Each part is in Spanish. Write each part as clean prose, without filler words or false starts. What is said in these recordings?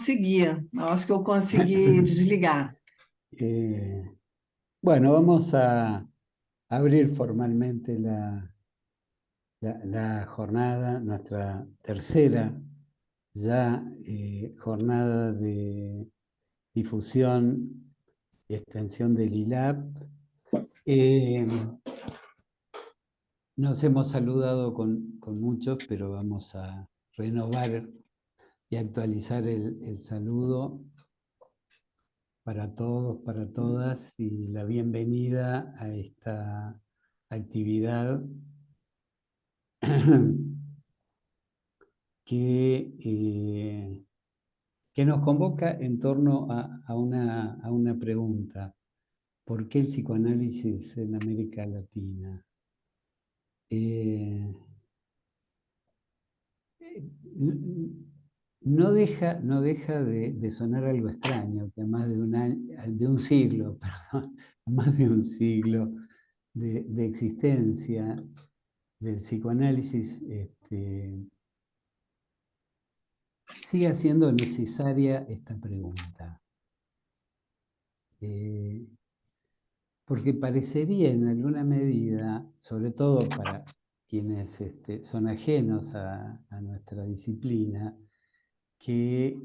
Consegui, eu acho que eu consegui desligar. Eh, bueno, vamos a abrir formalmente la jornada, nuestra tercera ya jornada de difusión y extensión del ILAP. Eh, Nos hemos saludado con muchos, pero vamos a renovar y actualizar el saludo para todos, para todas, y la bienvenida a esta actividad que, que nos convoca en torno a una pregunta. ¿Por qué el psicoanálisis en América Latina? Eh, no deja de sonar algo extraño, que a más de un siglo, perdón, a más de un siglo de existencia del psicoanálisis, sigue siendo necesaria esta pregunta. Eh, Porque parecería en alguna medida, sobre todo para quienes son ajenos a nuestra disciplina, que,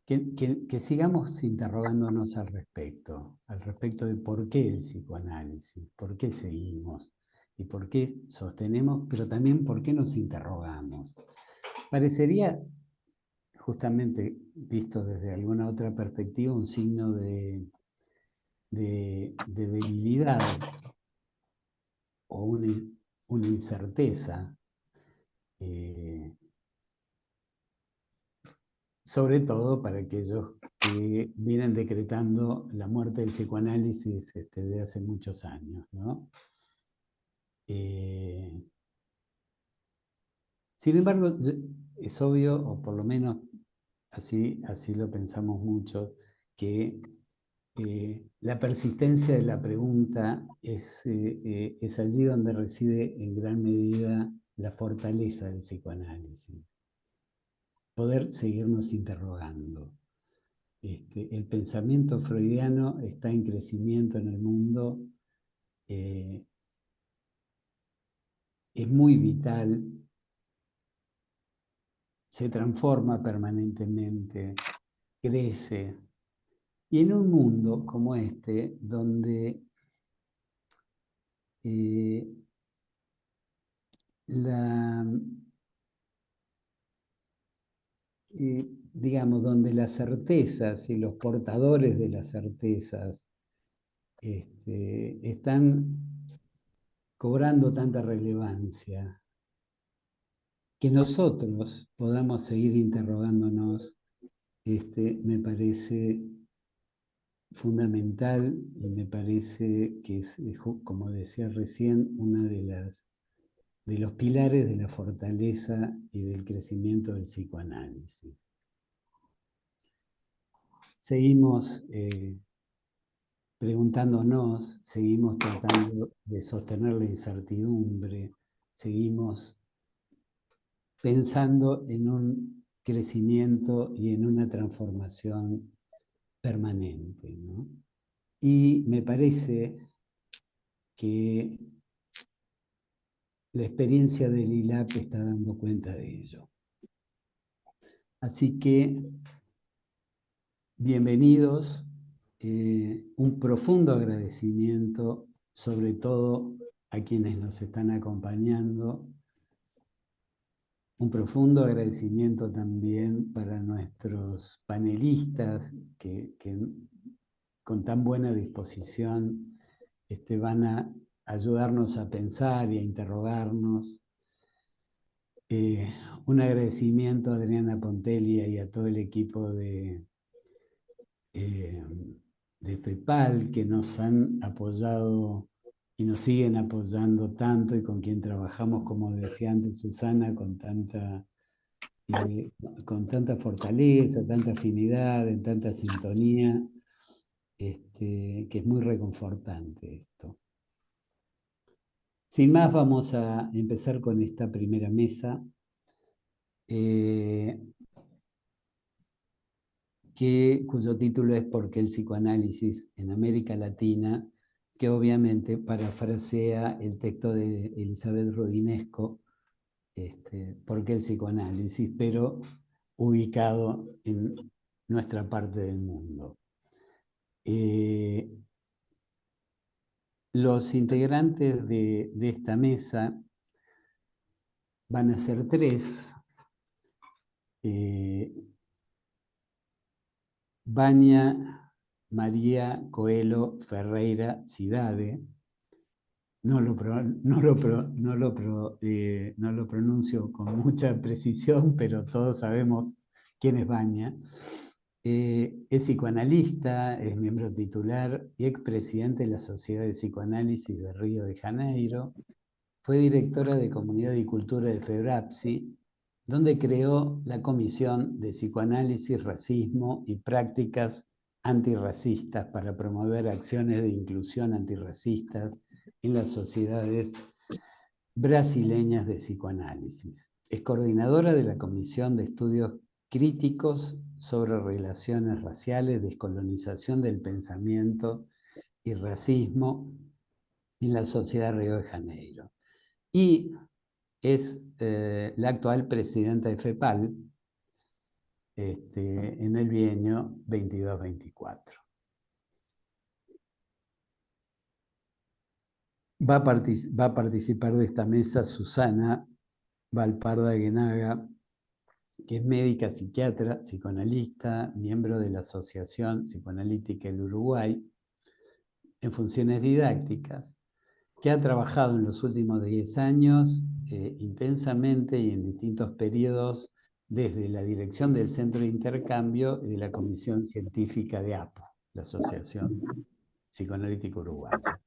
que sigamos interrogándonos al respecto de por qué el psicoanálisis, por qué seguimos y por qué sostenemos, pero también por qué nos interrogamos. Parecería, justamente visto desde alguna otra perspectiva, un signo de debilidad o una incerteza, eh, sobre todo para aquellos que vienen decretando la muerte del psicoanálisis de hace muchos años, ¿no? Eh, Sin embargo, es obvio, o por lo menos así lo pensamos muchos, que la persistencia de la pregunta es allí donde reside en gran medida la fortaleza del psicoanálisis. Poder seguirnos interrogando. El pensamiento freudiano está en crecimiento en el mundo, eh, es muy vital, se transforma permanentemente, crece. Y en un mundo como este, donde eh, la, digamos, donde las certezas y los portadores de las certezas están cobrando tanta relevancia, que nosotros podamos seguir interrogándonos, me parece fundamental y me parece que es, como decía recién, una de los pilares de la fortaleza y del crecimiento del psicoanálisis. Seguimos preguntándonos, seguimos tratando de sostener la incertidumbre, seguimos pensando en un crecimiento y en una transformación permanente, ¿no? Y me parece que la experiencia del ILAP está dando cuenta de ello. Así que, bienvenidos, un profundo agradecimiento, sobre todo a quienes nos están acompañando. Un profundo agradecimiento también para nuestros panelistas que con tan buena disposición van a ayudarnos a pensar y a interrogarnos. Eh, un agradecimiento a Adriana Pontelia y a todo el equipo eh, de FEPAL que nos han apoyado y nos siguen apoyando tanto y con quien trabajamos, como decía antes Susana, eh, con tanta fortaleza, tanta afinidad, en tanta sintonía, que es muy reconfortante esto. Sin más, vamos a empezar con esta primera mesa. cuyo título es ¿Por qué el psicoanálisis en América Latina?, que obviamente parafrasea el texto de Elizabeth Rodinesco, ¿Por qué el psicoanálisis?, pero ubicado en nuestra parte del mundo. Los integrantes de esta mesa van a ser tres. Vania María Coelho Ferreira Cidade. No lo pronuncio con mucha precisión, pero todos sabemos quién es Vania. Es psicoanalista, es miembro titular y expresidente de la Sociedad de Psicoanálisis de Río de Janeiro. Fue directora de Comunidad y Cultura de FEBRAPSI, donde creó la Comisión de Psicoanálisis, Racismo y Prácticas Antirracistas para promover acciones de inclusión antirracistas en las sociedades brasileñas de psicoanálisis. Es coordinadora de la Comisión de Estudios Críticos sobre Relaciones Raciales, Descolonización del Pensamiento y Racismo en la Sociedad de Río de Janeiro. Y es la actual presidenta de FEPAL en el bienio 22-24. Va a participar de esta mesa Susana Valparda Guenaga, que es médica, psiquiatra, psicoanalista, miembro de la Asociación Psicoanalítica del Uruguay, en funciones didácticas, que ha trabajado en los últimos 10 años intensamente y en distintos periodos desde la dirección del Centro de Intercambio y de la Comisión Científica de APO, la Asociación Psicoanalítica Uruguaya.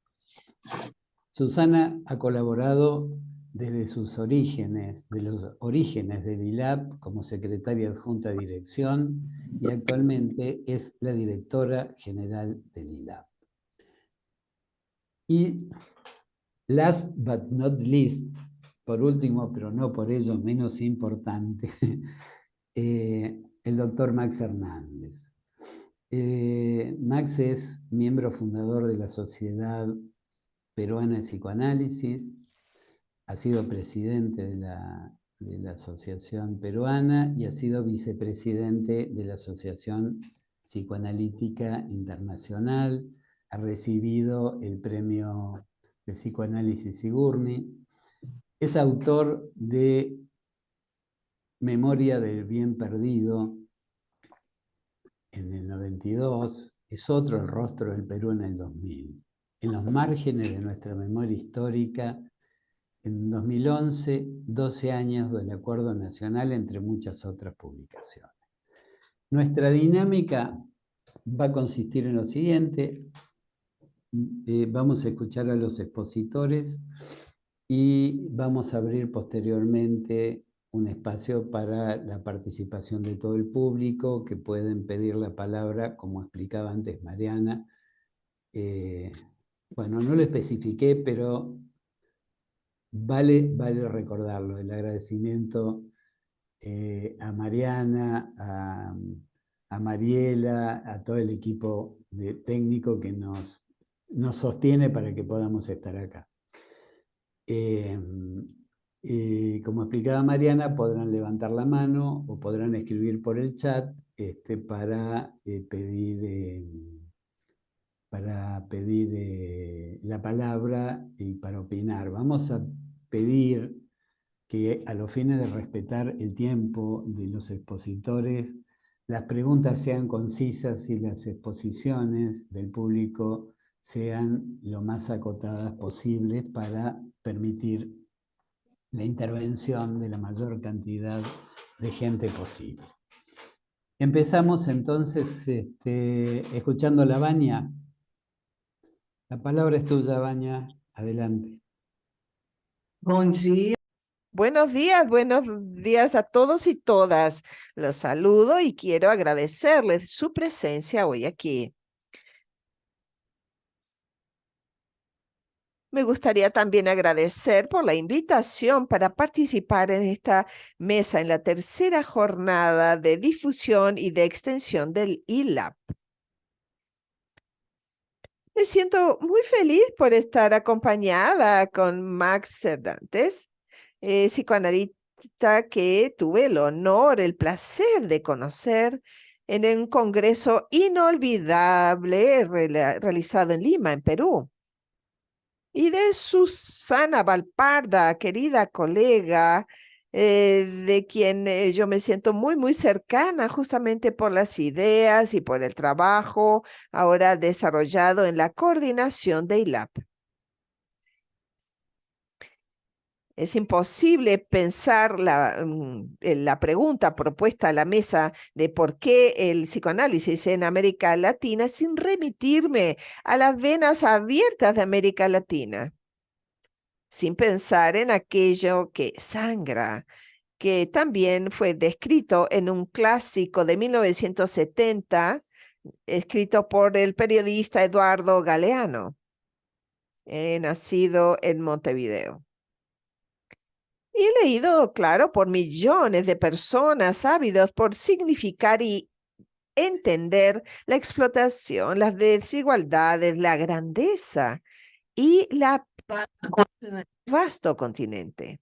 Susana ha colaborado desde sus orígenes, de los orígenes del ILAP, como secretaria adjunta de dirección, y actualmente es la directora general del ILAP. Y last but not least, por último, pero no por ello menos importante, el doctor Max Hernández. Max es miembro fundador de la Sociedad Peruana de Psicoanálisis, ha sido presidente de la Asociación Peruana y ha sido vicepresidente de la Asociación Psicoanalítica Internacional, ha recibido el premio de Psicoanálisis Sigourney, es autor de Memoria del Bien Perdido en el 92, es otro el rostro del Perú en el 2000. En los márgenes de nuestra memoria histórica, en 2011, 12 años del Acuerdo Nacional, entre muchas otras publicaciones. Nuestra dinámica va a consistir en lo siguiente. Vamos a escuchar a los expositores y vamos a abrir posteriormente un espacio para la participación de todo el público, que pueden pedir la palabra, como explicaba antes Mariana. Bueno, no lo especifiqué, pero vale recordarlo. El agradecimiento a Mariana, a Mariela, a todo el equipo técnico que nos sostiene para que podamos estar acá. Como explicaba Mariana, podrán levantar la mano o podrán escribir por el chat para pedir la palabra y para opinar. Vamos a pedir que, a los fines de respetar el tiempo de los expositores, las preguntas sean concisas y las exposiciones del público sean lo más acotadas posibles para permitir la intervención de la mayor cantidad de gente posible. Empezamos entonces escuchando a la Vania. La palabra es tuya, Vania. Adelante. Bom dia. Buenos días a todos y todas. Los saludo y quiero agradecerles su presencia hoy aquí. Me gustaría también agradecer por la invitación para participar en esta mesa en la tercera jornada de difusión y de extensión del ILAP. Me siento muy feliz por estar acompañada con Max Cervantes, psicoanalista que tuve el honor, el placer de conocer en un congreso inolvidable realizado en Lima, en Perú. Y de Susana Valparda, querida colega, de quien yo me siento muy, muy cercana justamente por las ideas y por el trabajo ahora desarrollado en la coordinación de ILAP. Es imposible pensar la pregunta propuesta a la mesa de por qué el psicoanálisis en América Latina sin remitirme a las venas abiertas de América Latina, sin pensar en aquello que sangra, que también fue descrito en un clásico de 1970, escrito por el periodista Eduardo Galeano, nacido en Montevideo. Y he leído, claro, por millones de personas ávidos por significar y entender la explotación, las desigualdades, la grandeza y la vasto continente.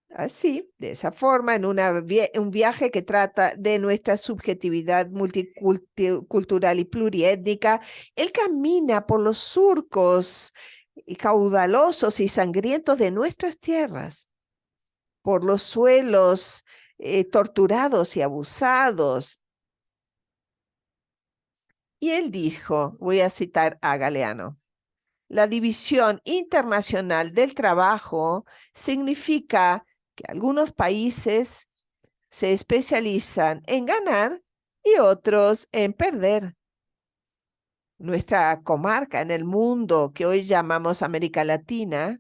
Así, de esa forma, en un viaje que trata de nuestra subjetividad multicultural y pluriétnica, él camina por los surcos caudalosos y sangrientos de nuestras tierras, por los suelos torturados y abusados. Y él dijo, voy a citar a Galeano, la división internacional del trabajo significa que algunos países se especializan en ganar y otros en perder. Nuestra comarca en el mundo, que hoy llamamos América Latina,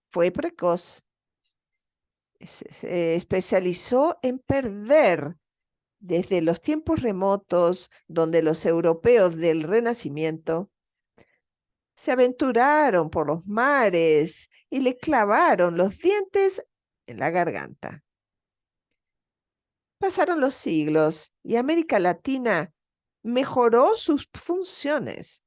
fue precoz. Se especializó en perder desde los tiempos remotos, donde los europeos del Renacimiento se aventuraron por los mares y le clavaron los dientes en la garganta. Pasaron los siglos y América Latina mejoró sus funciones.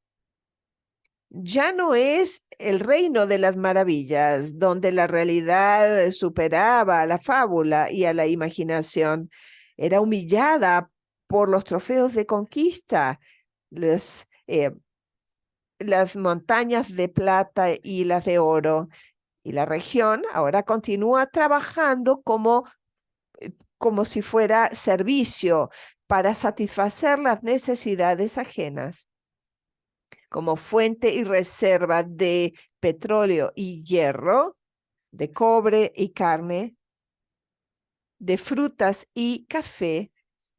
Ya no es el reino de las maravillas, donde la realidad superaba a la fábula y a la imaginación. Era humillada por los trofeos de conquista, las montañas de plata y las de oro. Y la región ahora continúa trabajando como si fuera servicio para satisfacer las necesidades ajenas, como fuente y reserva de petróleo y hierro, de cobre y carne, de frutas y café,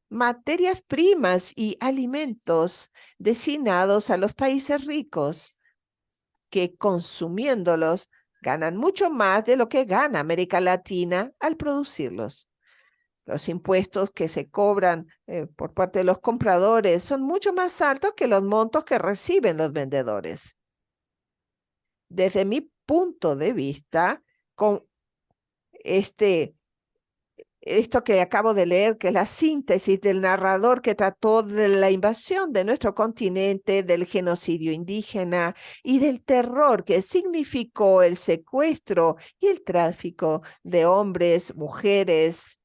materias primas y alimentos destinados a los países ricos, que consumiéndolos ganan mucho más de lo que gana América Latina al producirlos. Los impuestos que se cobran por parte de los compradores son mucho más altos que los montos que reciben los vendedores. Desde mi punto de vista, con esto que acabo de leer, que es la síntesis del narrador que trató de la invasión de nuestro continente, del genocidio indígena y del terror que significó el secuestro y el tráfico de hombres, mujeres,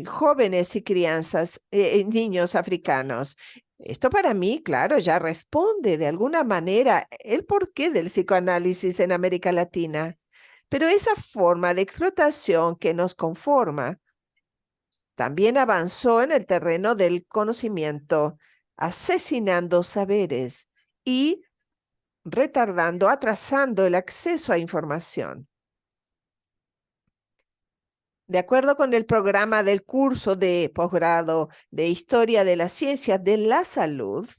jóvenes y crianzas, niños africanos. Esto para mí, claro, ya responde de alguna manera el porqué del psicoanálisis en América Latina. Pero esa forma de explotación que nos conforma también avanzó en el terreno del conocimiento, asesinando saberes y retardando, atrasando el acceso a información. De acuerdo con el programa del curso de posgrado de Historia de las Ciencias de la Salud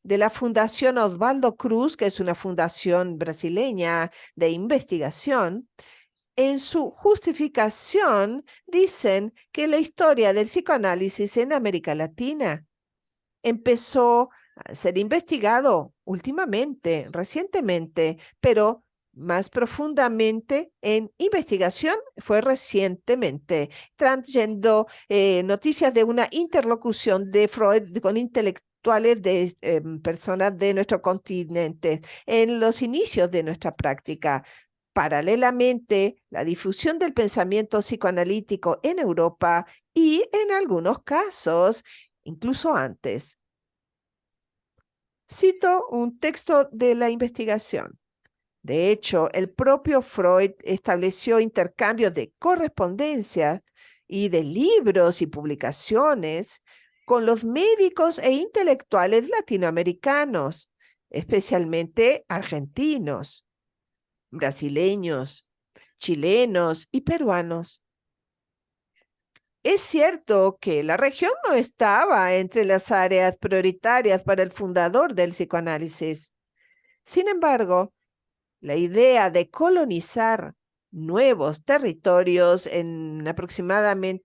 de la Fundación Osvaldo Cruz, que es una fundación brasileña de investigación, en su justificación dicen que la historia del psicoanálisis en América Latina empezó a ser investigado últimamente, recientemente, pero más profundamente en investigación fue recientemente, trayendo noticias de una interlocución de Freud con intelectuales de personas de nuestro continente en los inicios de nuestra práctica. Paralelamente, la difusión del pensamiento psicoanalítico en Europa y en algunos casos, incluso antes. Cito un texto de la investigación. De hecho, el propio Freud estableció intercambios de correspondencia y de libros y publicaciones con los médicos e intelectuales latinoamericanos, especialmente argentinos, brasileños, chilenos y peruanos. Es cierto que la región no estaba entre las áreas prioritarias para el fundador del psicoanálisis. Sin embargo, la idea de colonizar nuevos territorios en aproximadamente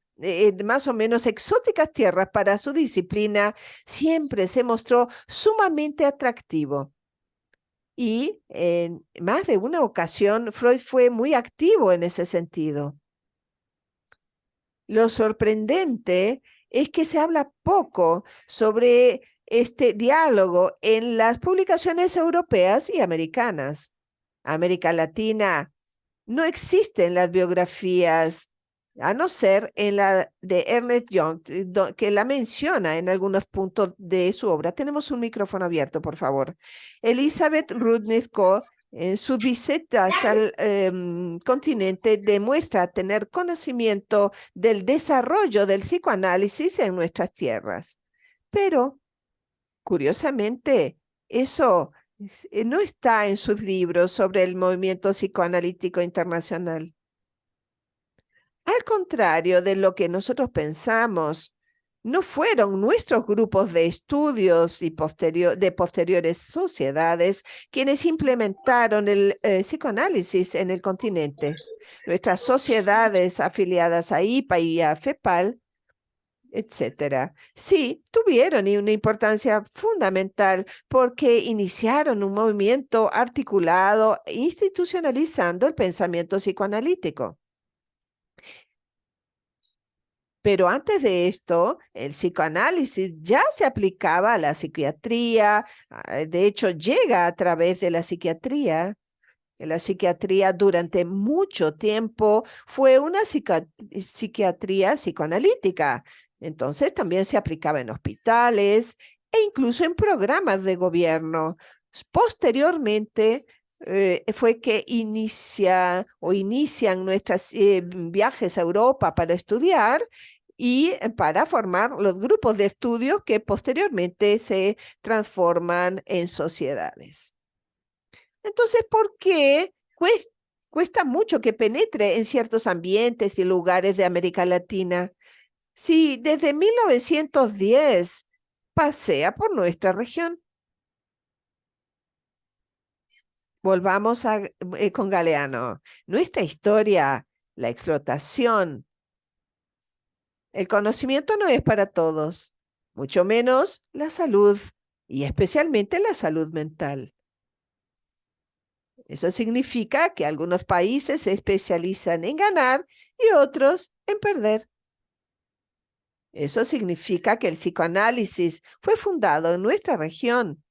más o menos exóticas tierras para su disciplina siempre se mostró sumamente atractivo. Y en más de una ocasión, Freud fue muy activo en ese sentido. Lo sorprendente es que se habla poco sobre este diálogo en las publicaciones europeas y americanas. América Latina no existen las biografías, a no ser en la de Ernest Young, que la menciona en algunos puntos de su obra. Tenemos un micrófono abierto, por favor. Elizabeth Rudnitko, en sus visitas al continente, demuestra tener conocimiento del desarrollo del psicoanálisis en nuestras tierras. Pero, curiosamente, eso no está en sus libros sobre el movimiento psicoanalítico internacional. Al contrario de lo que nosotros pensamos, no fueron nuestros grupos de estudios y de posteriores sociedades quienes implementaron el psicoanálisis en el continente. Nuestras sociedades afiliadas a IPA y a FEPAL, etcétera, sí tuvieron una importancia fundamental porque iniciaron un movimiento articulado institucionalizando el pensamiento psicoanalítico. Pero antes de esto, el psicoanálisis ya se aplicaba a la psiquiatría, de hecho llega a través de la psiquiatría. La psiquiatría durante mucho tiempo fue una psiquiatría psicoanalítica. Entonces también se aplicaba en hospitales e incluso en programas de gobierno. Posteriormente, fue que inician nuestros viajes a Europa para estudiar y para formar los grupos de estudio que posteriormente se transforman en sociedades. Entonces, ¿por qué cuesta mucho que penetre en ciertos ambientes y lugares de América Latina? Si desde 1910 pasea por nuestra región. Volvamos con Galeano. Nuestra historia, la explotación, el conocimiento no es para todos, mucho menos la salud, y especialmente la salud mental. Eso significa que algunos países se especializan en ganar y otros en perder. Eso significa que el psicoanálisis fue fundado en nuestra región,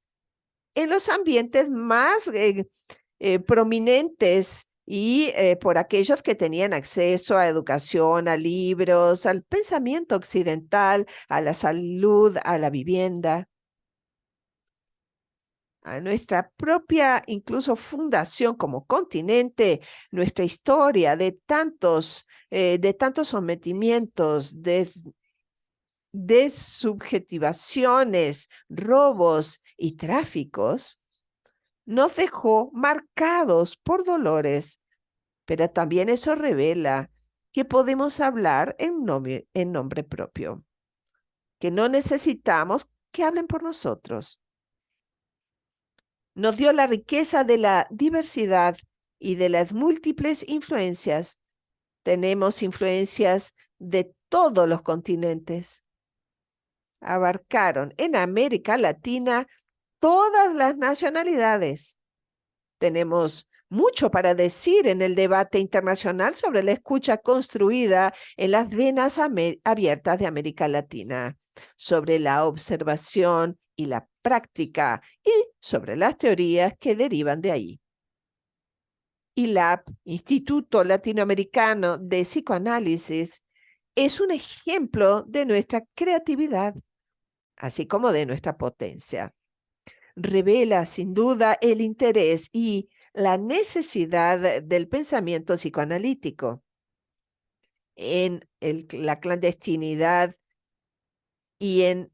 en los ambientes más prominentes y por aquellos que tenían acceso a educación, a libros, al pensamiento occidental, a la salud, a la vivienda. A nuestra propia, incluso fundación como continente, nuestra historia de tantos sometimientos, de subjetivaciones, robos y tráficos, nos dejó marcados por dolores, pero también eso revela que podemos hablar en nombre propio, que no necesitamos que hablen por nosotros. Nos dio la riqueza de la diversidad y de las múltiples influencias. Tenemos influencias de todos los continentes. Abarcaron en América Latina todas las nacionalidades. Tenemos mucho para decir en el debate internacional sobre la escucha construida en las venas abiertas de América Latina, sobre la observación y la práctica y sobre las teorías que derivan de ahí. ILAP, Instituto Latinoamericano de Psicoanálisis, es un ejemplo de nuestra creatividad, así como de nuestra potencia. Revela sin duda el interés y la necesidad del pensamiento psicoanalítico en la clandestinidad y en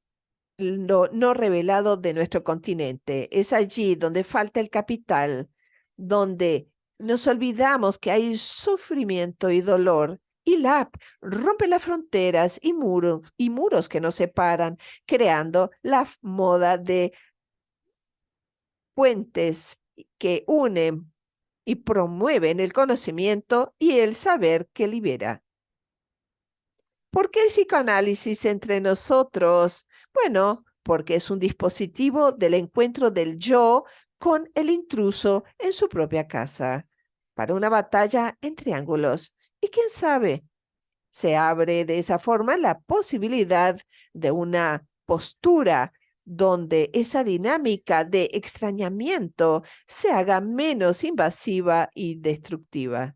lo no revelado de nuestro continente. Es allí donde falta el capital, donde nos olvidamos que hay sufrimiento y dolor. Y LAP rompe las fronteras y muros que nos separan, creando la moda de puentes que unen y promueven el conocimiento y el saber que libera. ¿Por qué el psicoanálisis entre nosotros? Bueno, porque es un dispositivo del encuentro del yo con el intruso en su propia casa, para una batalla en triángulos. Y quién sabe, se abre de esa forma la posibilidad de una postura donde esa dinámica de extrañamiento se haga menos invasiva y destructiva.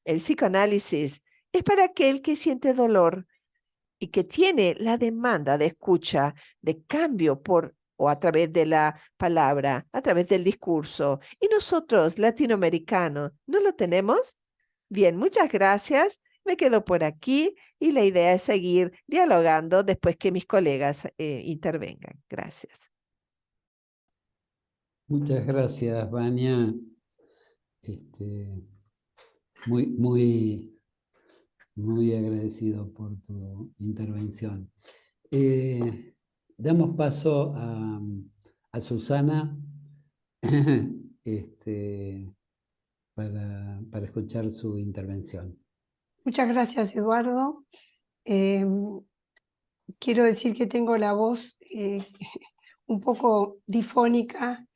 El psicoanálisis es para aquel que siente dolor y que tiene la demanda de escucha, de cambio por o a través de la palabra, a través del discurso. Y nosotros, latinoamericanos, ¿no lo tenemos? Bien, muchas gracias. Me quedo por aquí y la idea es seguir dialogando después que mis colegas intervengan. Gracias. Muchas gracias, Vania. Muy agradecido por tu intervención. Damos paso a Susana para escuchar su intervención. Muchas gracias, Eduardo. Quiero decir que tengo la voz un poco difónica.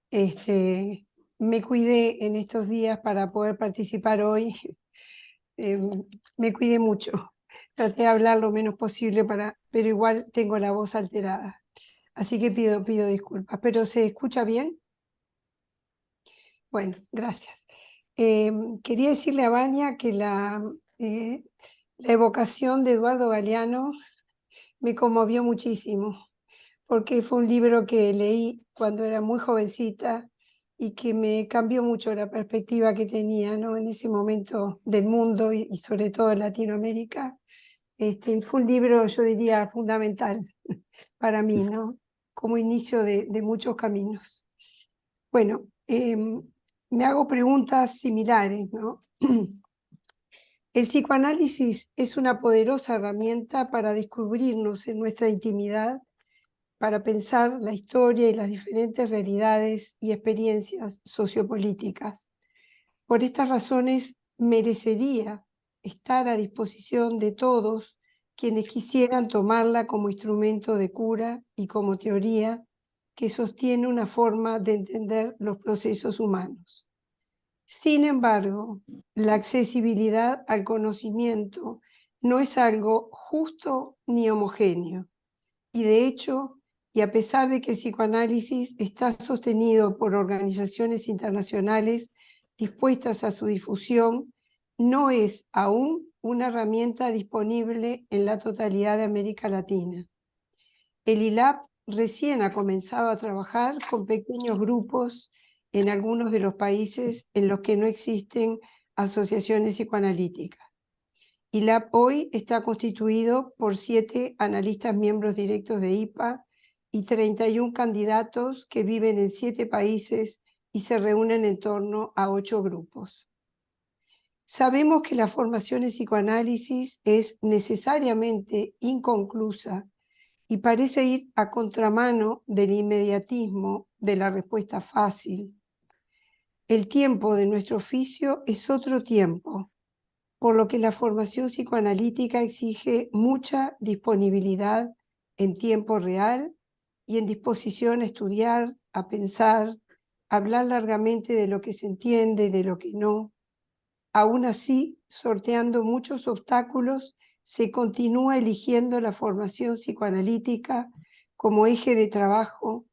Me cuidé en estos días para poder participar hoy. Me cuidé mucho. Traté de hablar lo menos posible, pero igual tengo la voz alterada. Así que pido disculpas. ¿Pero se escucha bien? Bueno, gracias. Quería decirle a Vania que la evocación de Eduardo Galeano me conmovió muchísimo, porque fue un libro que leí cuando era muy jovencita y que me cambió mucho la perspectiva que tenía, ¿no?, en ese momento del mundo y sobre todo en Latinoamérica. Fue un libro, yo diría, fundamental para mí, ¿no?, como inicio de muchos caminos. Bueno, me hago preguntas similares, ¿no? El psicoanálisis es una poderosa herramienta para descubrirnos en nuestra intimidad, para pensar la historia y las diferentes realidades y experiencias sociopolíticas. Por estas razones, merecería estar a disposición de todos quienes quisieran tomarla como instrumento de cura y como teoría que sostiene una forma de entender los procesos humanos. Sin embargo, la accesibilidad al conocimiento no es algo justo ni homogéneo. Y de hecho, y a pesar de que el psicoanálisis está sostenido por organizaciones internacionales dispuestas a su difusión, no es aún una herramienta disponible en la totalidad de América Latina. El ILAP recién ha comenzado a trabajar con pequeños grupos en algunos de los países en los que no existen asociaciones psicoanalíticas. ILAP hoy está constituido por 7 analistas miembros directos de IPA y 31 candidatos que viven en 7 países y se reúnen en torno a 8 grupos. Sabemos que la formación en psicoanálisis es necesariamente inconclusa y parece ir a contramano del inmediatismo de la respuesta fácil. El tiempo de nuestro oficio es otro tiempo, por lo que la formación psicoanalítica exige mucha disponibilidad en tiempo real y en disposición a estudiar, a pensar, a hablar largamente de lo que se entiende, de lo que no. Aún así, sorteando muchos obstáculos, se continúa eligiendo la formación psicoanalítica como eje de trabajo,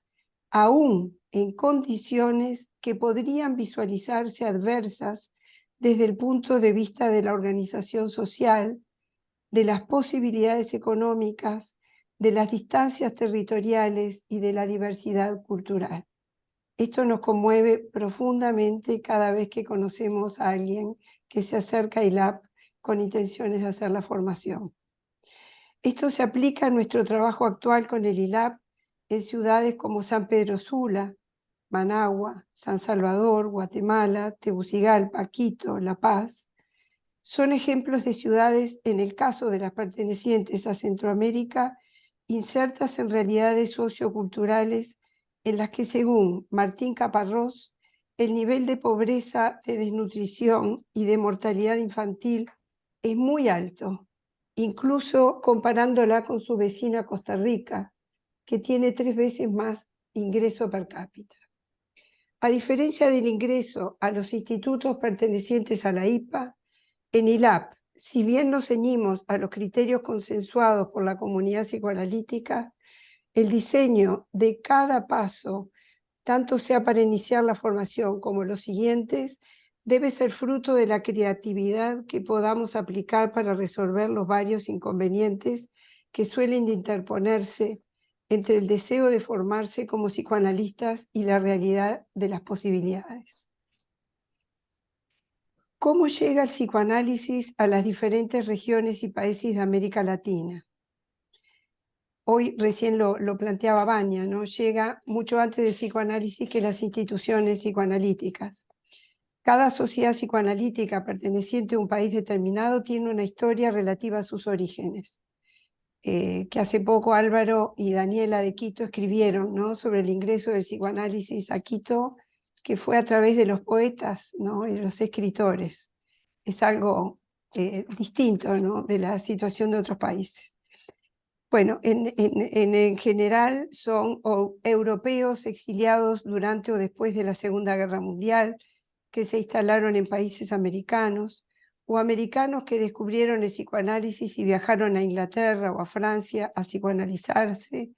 aún en condiciones que podrían visualizarse adversas desde el punto de vista de la organización social, de las posibilidades económicas, de las distancias territoriales y de la diversidad cultural. Esto nos conmueve profundamente cada vez que conocemos a alguien que se acerca a ILAP con intenciones de hacer la formación. Esto se aplica a nuestro trabajo actual con el ILAP en ciudades como San Pedro Sula, Managua, San Salvador, Guatemala, Tegucigalpa, Quito, La Paz. Son ejemplos de ciudades, en el caso de las pertenecientes a Centroamérica, insertas en realidades socioculturales en las que, según Martín Caparrós, el nivel de pobreza, de desnutrición y de mortalidad infantil es muy alto, incluso comparándola con su vecina Costa Rica, que tiene 3 veces más ingreso per cápita. A diferencia del ingreso a los institutos pertenecientes a la IPA, en ILAP, si bien nos ceñimos a los criterios consensuados por la comunidad psicoanalítica, el diseño de cada paso, tanto sea para iniciar la formación como los siguientes, debe ser fruto de la creatividad que podamos aplicar para resolver los varios inconvenientes que suelen interponerse entre el deseo de formarse como psicoanalistas y la realidad de las posibilidades. ¿Cómo llega el psicoanálisis a las diferentes regiones y países de América Latina? Hoy recién lo planteaba Vania, ¿no? Llega mucho antes del psicoanálisis que las instituciones psicoanalíticas. Cada sociedad psicoanalítica perteneciente a un país determinado tiene una historia relativa a sus orígenes, que hace poco Álvaro y Daniela de Quito escribieron, ¿no?, sobre el ingreso del psicoanálisis a Quito, que fue a través de los poetas, ¿no?, y los escritores. Es algo distinto, ¿no?, de la situación de otros países. Bueno, en general son europeos exiliados durante o después de la Segunda Guerra Mundial, que se instalaron en países americanos, o americanos que descubrieron el psicoanálisis y viajaron a Inglaterra o a Francia a psicoanalizarse,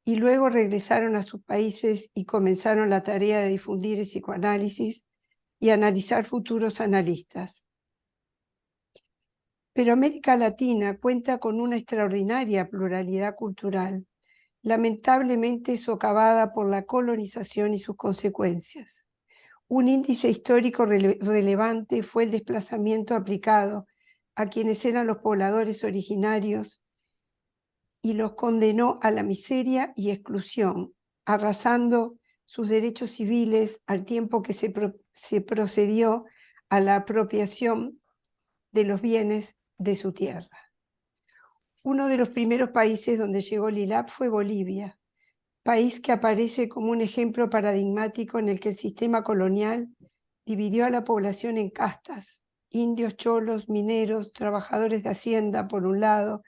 y luego regresaron a sus países y comenzaron la tarea de difundir el psicoanálisis y analizar futuros analistas. Pero América Latina cuenta con una extraordinaria pluralidad cultural, lamentablemente socavada por la colonización y sus consecuencias. Un índice histórico relevante fue el desplazamiento aplicado a quienes eran los pobladores originarios y los condenó a la miseria y exclusión, arrasando sus derechos civiles al tiempo que se procedió a la apropiación de los bienes de su tierra. Uno de los primeros países donde llegó el ILAP fue Bolivia, país que aparece como un ejemplo paradigmático en el que el sistema colonial dividió a la población en castas: indios, cholos, mineros, trabajadores de hacienda por un lado,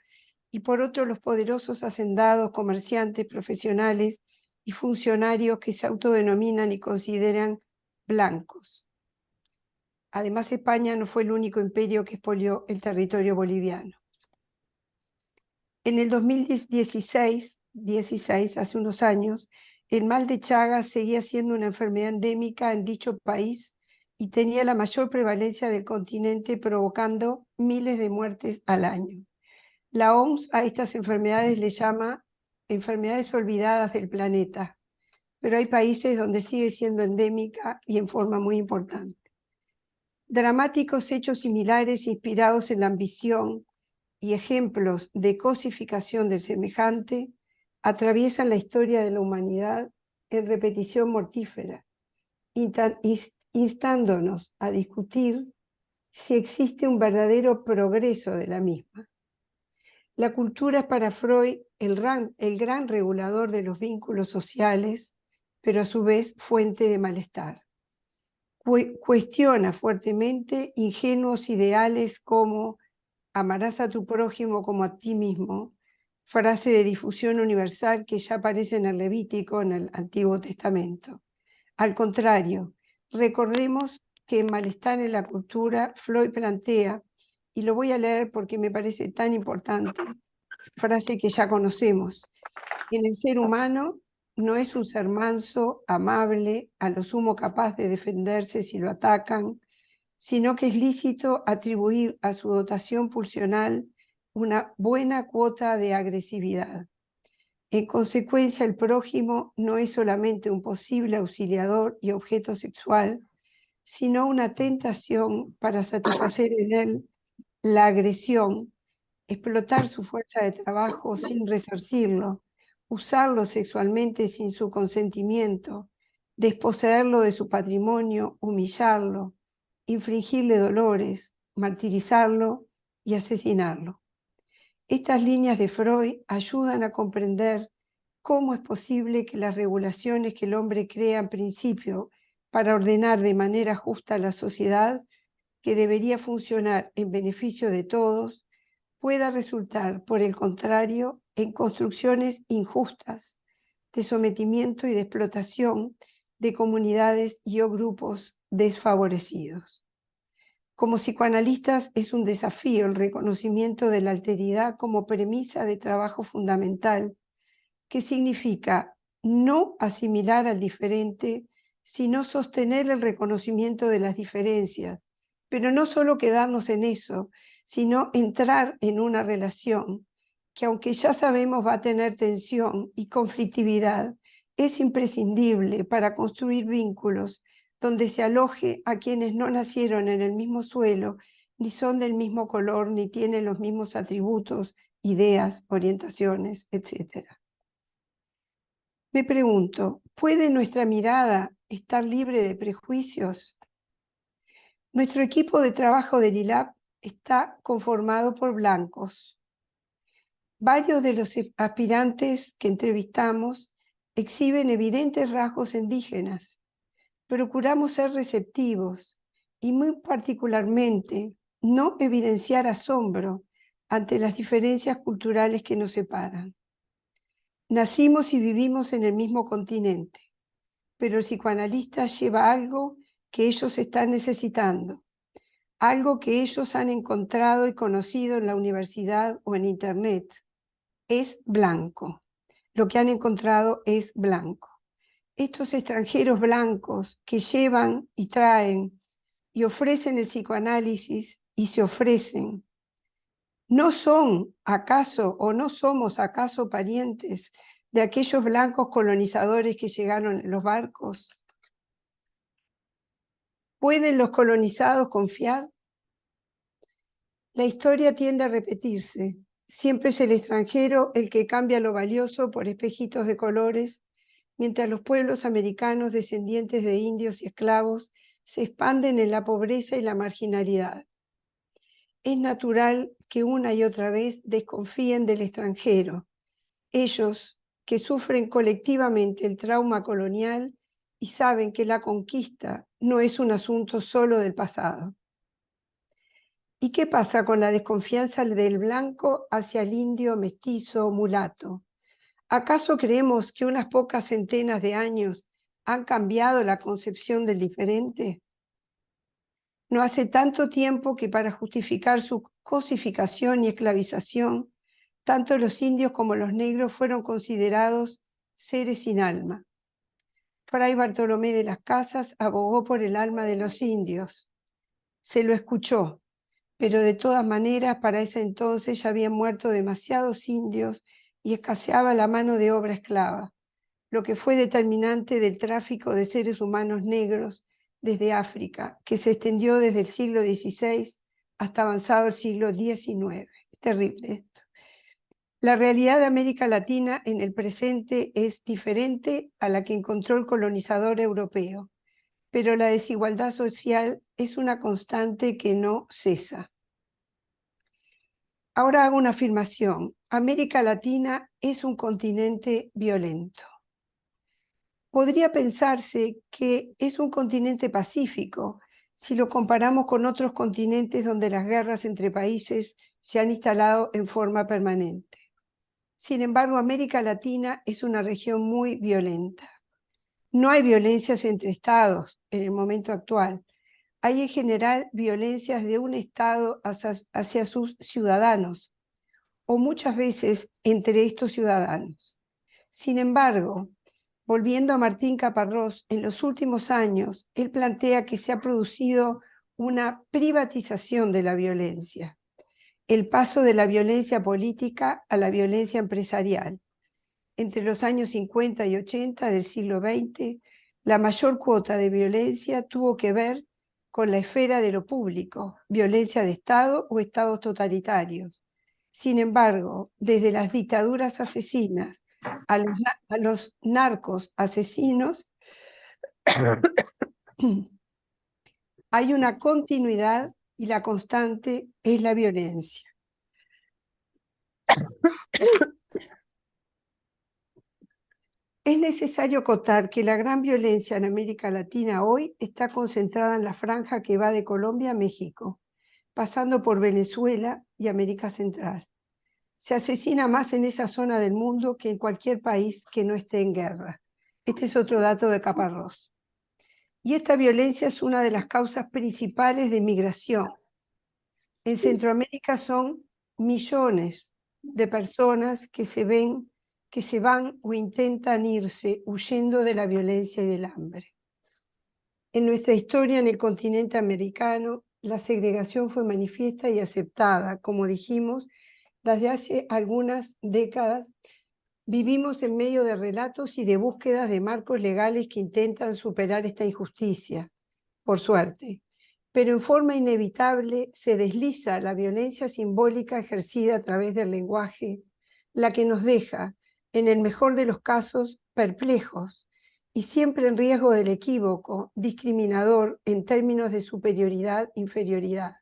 y por otro los poderosos hacendados, comerciantes, profesionales y funcionarios que se autodenominan y consideran blancos. Además, España no fue el único imperio que expolió el territorio boliviano. En el 2016, hace unos años, el mal de Chagas seguía siendo una enfermedad endémica en dicho país y tenía la mayor prevalencia del continente, provocando miles de muertes al año. La OMS a estas enfermedades le llama enfermedades olvidadas del planeta, pero hay países donde sigue siendo endémica y en forma muy importante. Dramáticos hechos similares inspirados en la ambición y ejemplos de cosificación del semejante atraviesan la historia de la humanidad en repetición mortífera, instándonos a discutir si existe un verdadero progreso de la misma. La cultura es para Freud el gran regulador de los vínculos sociales, pero a su vez fuente de malestar. Cuestiona fuertemente ingenuos ideales como amarás a tu prójimo como a ti mismo, frase de difusión universal que ya aparece en el Levítico, en el Antiguo Testamento. Al contrario, recordemos que en Malestar en la cultura, Freud plantea, y lo voy a leer porque me parece tan importante, frase que ya conocemos: en el ser humano no es un ser manso, amable, a lo sumo capaz de defenderse si lo atacan, sino que es lícito atribuir a su dotación pulsional una buena cuota de agresividad. En consecuencia, el prójimo no es solamente un posible auxiliador y objeto sexual, sino una tentación para satisfacer en él la agresión, explotar su fuerza de trabajo sin resarcirlo, usarlo sexualmente sin su consentimiento, desposeerlo de su patrimonio, humillarlo, infligirle dolores, martirizarlo y asesinarlo. Estas líneas de Freud ayudan a comprender cómo es posible que las regulaciones que el hombre crea en principio para ordenar de manera justa la sociedad, que debería funcionar en beneficio de todos, pueda resultar, por el contrario, en construcciones injustas, de sometimiento y de explotación de comunidades y o grupos desfavorecidos. Como psicoanalistas es un desafío el reconocimiento de la alteridad como premisa de trabajo fundamental, que significa no asimilar al diferente, sino sostener el reconocimiento de las diferencias, pero no solo quedarnos en eso, sino entrar en una relación que, aunque ya sabemos va a tener tensión y conflictividad, es imprescindible para construir vínculos donde se aloje a quienes no nacieron en el mismo suelo, ni son del mismo color, ni tienen los mismos atributos, ideas, orientaciones, etc. Me pregunto, ¿puede nuestra mirada estar libre de prejuicios? Nuestro equipo de trabajo del ILAP está conformado por blancos. Varios de los aspirantes que entrevistamos exhiben evidentes rasgos indígenas. Procuramos ser receptivos y muy particularmente no evidenciar asombro ante las diferencias culturales que nos separan. Nacimos y vivimos en el mismo continente, pero el psicoanalista lleva algo que ellos están necesitando, algo que ellos han encontrado y conocido en la universidad o en internet. Es blanco. Lo que han encontrado es blanco. Estos extranjeros blancos que llevan y traen y ofrecen el psicoanálisis y se ofrecen, ¿no son acaso o no somos acaso parientes de aquellos blancos colonizadores que llegaron en los barcos? ¿Pueden los colonizados confiar? La historia tiende a repetirse. Siempre es el extranjero el que cambia lo valioso por espejitos de colores, mientras los pueblos americanos descendientes de indios y esclavos se expanden en la pobreza y la marginalidad. Es natural que una y otra vez desconfíen del extranjero, ellos que sufren colectivamente el trauma colonial y saben que la conquista no es un asunto solo del pasado. ¿Y qué pasa con la desconfianza del blanco hacia el indio, mestizo, mulato? ¿Acaso creemos que unas pocas centenas de años han cambiado la concepción del diferente? No hace tanto tiempo que para justificar su cosificación y esclavización, tanto los indios como los negros fueron considerados seres sin alma. Fray Bartolomé de las Casas abogó por el alma de los indios. Se lo escuchó, pero de todas maneras para ese entonces ya habían muerto demasiados indios y escaseaba la mano de obra esclava, lo que fue determinante del tráfico de seres humanos negros desde África, que se extendió desde el siglo XVI hasta avanzado el siglo XIX. Es terrible esto. La realidad de América Latina en el presente es diferente a la que encontró el colonizador europeo, pero la desigualdad social es una constante que no cesa. Ahora hago una afirmación. América Latina es un continente violento. Podría pensarse que es un continente pacífico si lo comparamos con otros continentes donde las guerras entre países se han instalado en forma permanente. Sin embargo, América Latina es una región muy violenta. No hay violencias entre estados en el momento actual. Hay en general violencias de un estado hacia sus ciudadanos, o muchas veces entre estos ciudadanos. Sin embargo, volviendo a Martín Caparrós, en los últimos años, él plantea que se ha producido una privatización de la violencia, el paso de la violencia política a la violencia empresarial. Entre los años 50 y 80 del siglo XX, la mayor cuota de violencia tuvo que ver con la esfera de lo público, violencia de Estado o estados totalitarios. Sin embargo, desde las dictaduras asesinas a los narcos asesinos, hay una continuidad y la constante es la violencia. Es necesario acotar que la gran violencia en América Latina hoy está concentrada en la franja que va de Colombia a México, pasando por Venezuela y América Central. Se asesina más en esa zona del mundo que en cualquier país que no esté en guerra. Este es otro dato de Caparrós. Y esta violencia es una de las causas principales de migración. En Centroamérica son millones de personas que se van o intentan irse huyendo de la violencia y del hambre. En nuestra historia en el continente americano, la segregación fue manifiesta y aceptada. Como dijimos, desde hace algunas décadas vivimos en medio de relatos y de búsquedas de marcos legales que intentan superar esta injusticia, por suerte. Pero en forma inevitable se desliza la violencia simbólica ejercida a través del lenguaje, la que nos deja, en el mejor de los casos, perplejos y siempre en riesgo del equívoco, discriminador en términos de superioridad-inferioridad,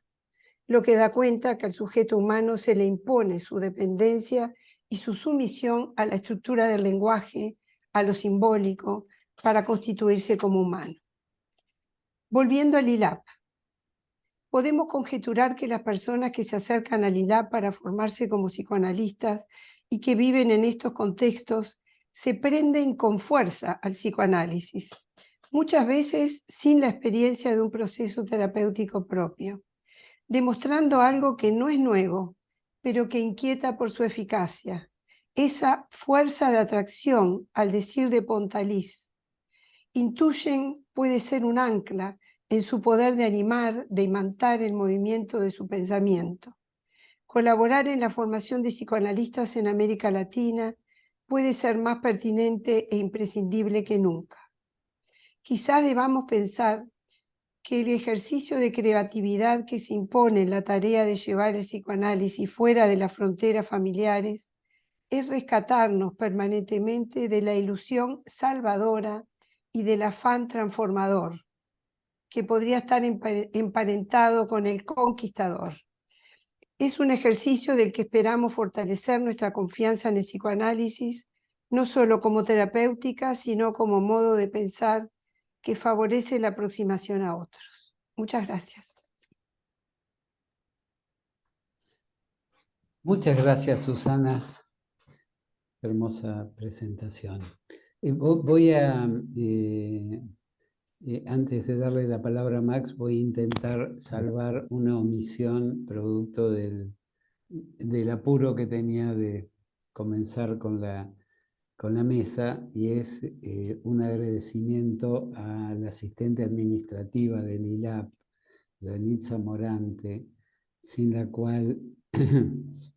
lo que da cuenta que al sujeto humano se le impone su dependencia y su sumisión a la estructura del lenguaje, a lo simbólico, para constituirse como humano. Volviendo al ILAP, podemos conjeturar que las personas que se acercan al ILAP para formarse como psicoanalistas y que viven en estos contextos se prenden con fuerza al psicoanálisis, muchas veces sin la experiencia de un proceso terapéutico propio, demostrando algo que no es nuevo, pero que inquieta por su eficacia, esa fuerza de atracción, al decir de Pontalís. Intuyen puede ser un ancla en su poder de animar, de imantar el movimiento de su pensamiento. Colaborar en la formación de psicoanalistas en América Latina puede ser más pertinente e imprescindible que nunca. Quizás debamos pensar que el ejercicio de creatividad que se impone en la tarea de llevar el psicoanálisis fuera de las fronteras familiares es rescatarnos permanentemente de la ilusión salvadora y del afán transformador, que podría estar emparentado con el conquistador. Es un ejercicio del que esperamos fortalecer nuestra confianza en el psicoanálisis, no solo como terapéutica, sino como modo de pensar que favorece la aproximación a otros. Muchas gracias. Muchas gracias, Susana. Hermosa presentación. Voy a, antes de darle la palabra a Max, voy a intentar salvar una omisión producto del apuro que tenía de comenzar con la mesa, y es un agradecimiento a la asistente administrativa del ILAP, Yanitza Morante, sin la cual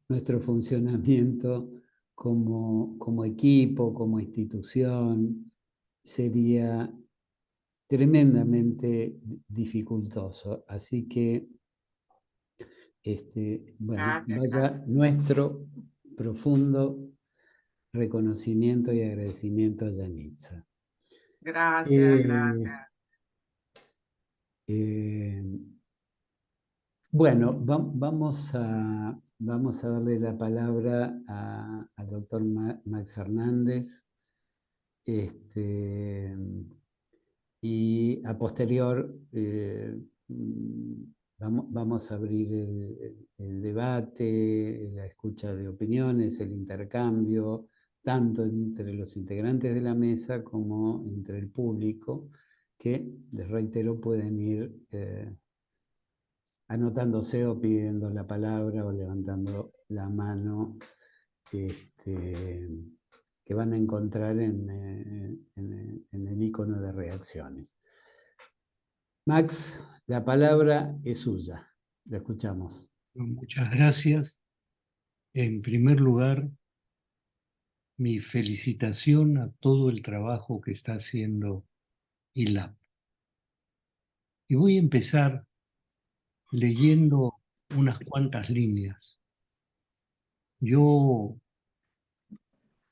nuestro funcionamiento como equipo, como institución, sería tremendamente dificultoso. Así que, bueno, vaya nuestro profundo reconocimiento y agradecimiento a Yanitza. Gracias. Bueno, vamos a darle la palabra al doctor Max Hernández, y a posterior Vamos a abrir el debate, la escucha de opiniones, el intercambio, tanto entre los integrantes de la mesa como entre el público, que, les reitero, pueden ir anotándose o pidiendo la palabra o levantando la mano, que van a encontrar en el icono de reacciones. Max, la palabra es suya. La escuchamos. Muchas gracias. En primer lugar, mi felicitación a todo el trabajo que está haciendo ILAP. Y voy a empezar leyendo unas cuantas líneas. Yo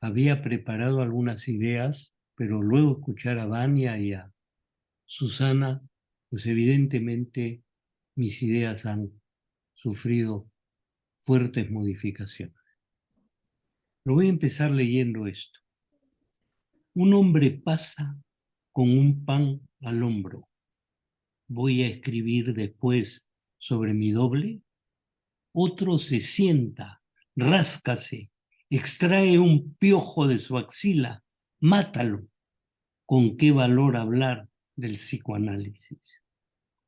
había preparado algunas ideas, pero luego escuchar a Vania y a Susana, pues evidentemente mis ideas han sufrido fuertes modificaciones. Pero voy a empezar leyendo esto. Un hombre pasa con un pan al hombro. ¿Voy a escribir después sobre mi doble? Otro se sienta, ráscase, extrae un piojo de su axila, mátalo. ¿Con qué valor hablar del psicoanálisis?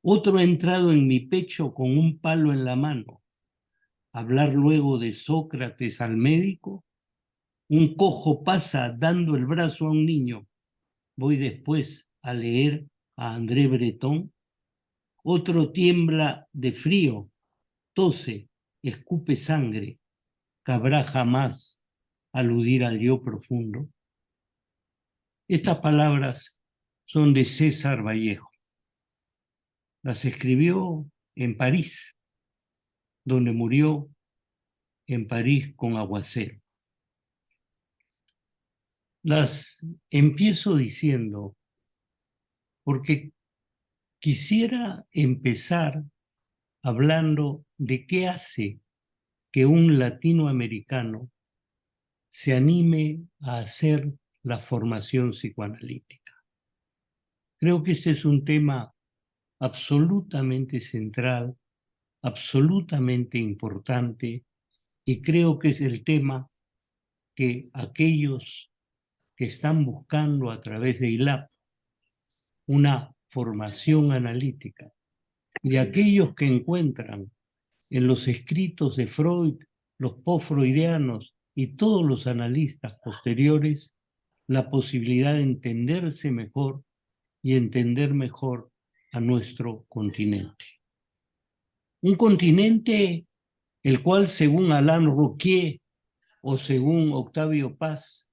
Otro ha entrado en mi pecho con un palo en la mano. ¿Hablar luego de Sócrates al médico? Un cojo pasa dando el brazo a un niño. ¿Voy después a leer a André Breton? Otro tiembla de frío, tose, escupe sangre. ¿Cabrá jamás aludir al yo profundo? Estas palabras son de César Vallejo. Las escribió en París, donde murió en París con aguacero. Las empiezo diciendo porque quisiera empezar hablando de qué hace que un latinoamericano se anime a hacer la formación psicoanalítica. Creo que este es un tema absolutamente central, absolutamente importante, y creo que es el tema que aquellos que están buscando a través de ILAP una formación analítica y aquellos que encuentran en los escritos de Freud, los post-freudianos y todos los analistas posteriores la posibilidad de entenderse mejor y entender mejor a nuestro continente. Un continente el cual, según Alain Rouquier o según Octavio Paz,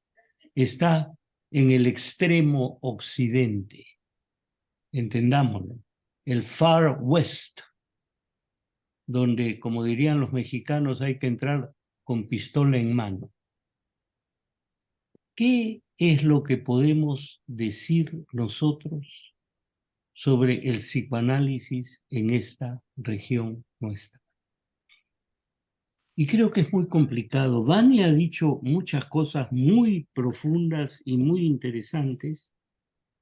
está en el extremo occidente. Entendámoslo, el Far West, donde, como dirían los mexicanos, hay que entrar con pistola en mano. ¿Qué es lo que podemos decir nosotros sobre el psicoanálisis en esta región nuestra? Y creo que es muy complicado. Vania ha dicho muchas cosas muy profundas y muy interesantes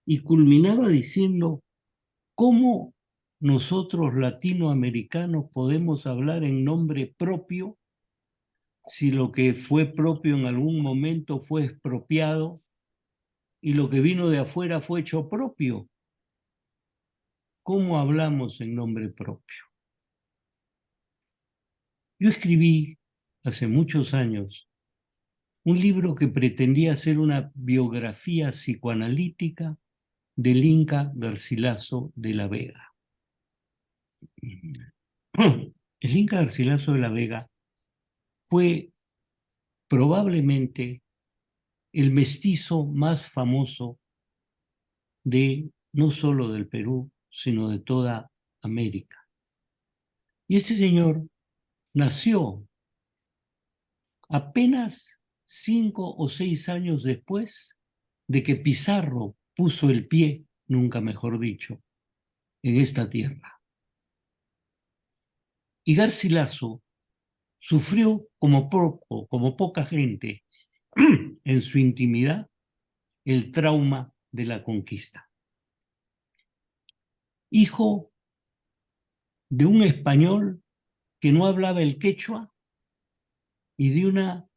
y culminaba diciendo cómo nosotros latinoamericanos podemos hablar en nombre propio si lo que fue propio en algún momento fue expropiado y lo que vino de afuera fue hecho propio. ¿Cómo hablamos en nombre propio? Yo escribí hace muchos años un libro que pretendía ser una biografía psicoanalítica del Inca Garcilaso de la Vega. El Inca Garcilaso de la Vega fue probablemente el mestizo más famoso de no solo del Perú, sino de toda América. Y este señor nació apenas 5 o 6 años después de que Pizarro puso el pie, nunca mejor dicho, en esta tierra. Y Garcilaso sufrió como poca gente en su intimidad el trauma de la conquista. Hijo de un español que no hablaba el quechua y de una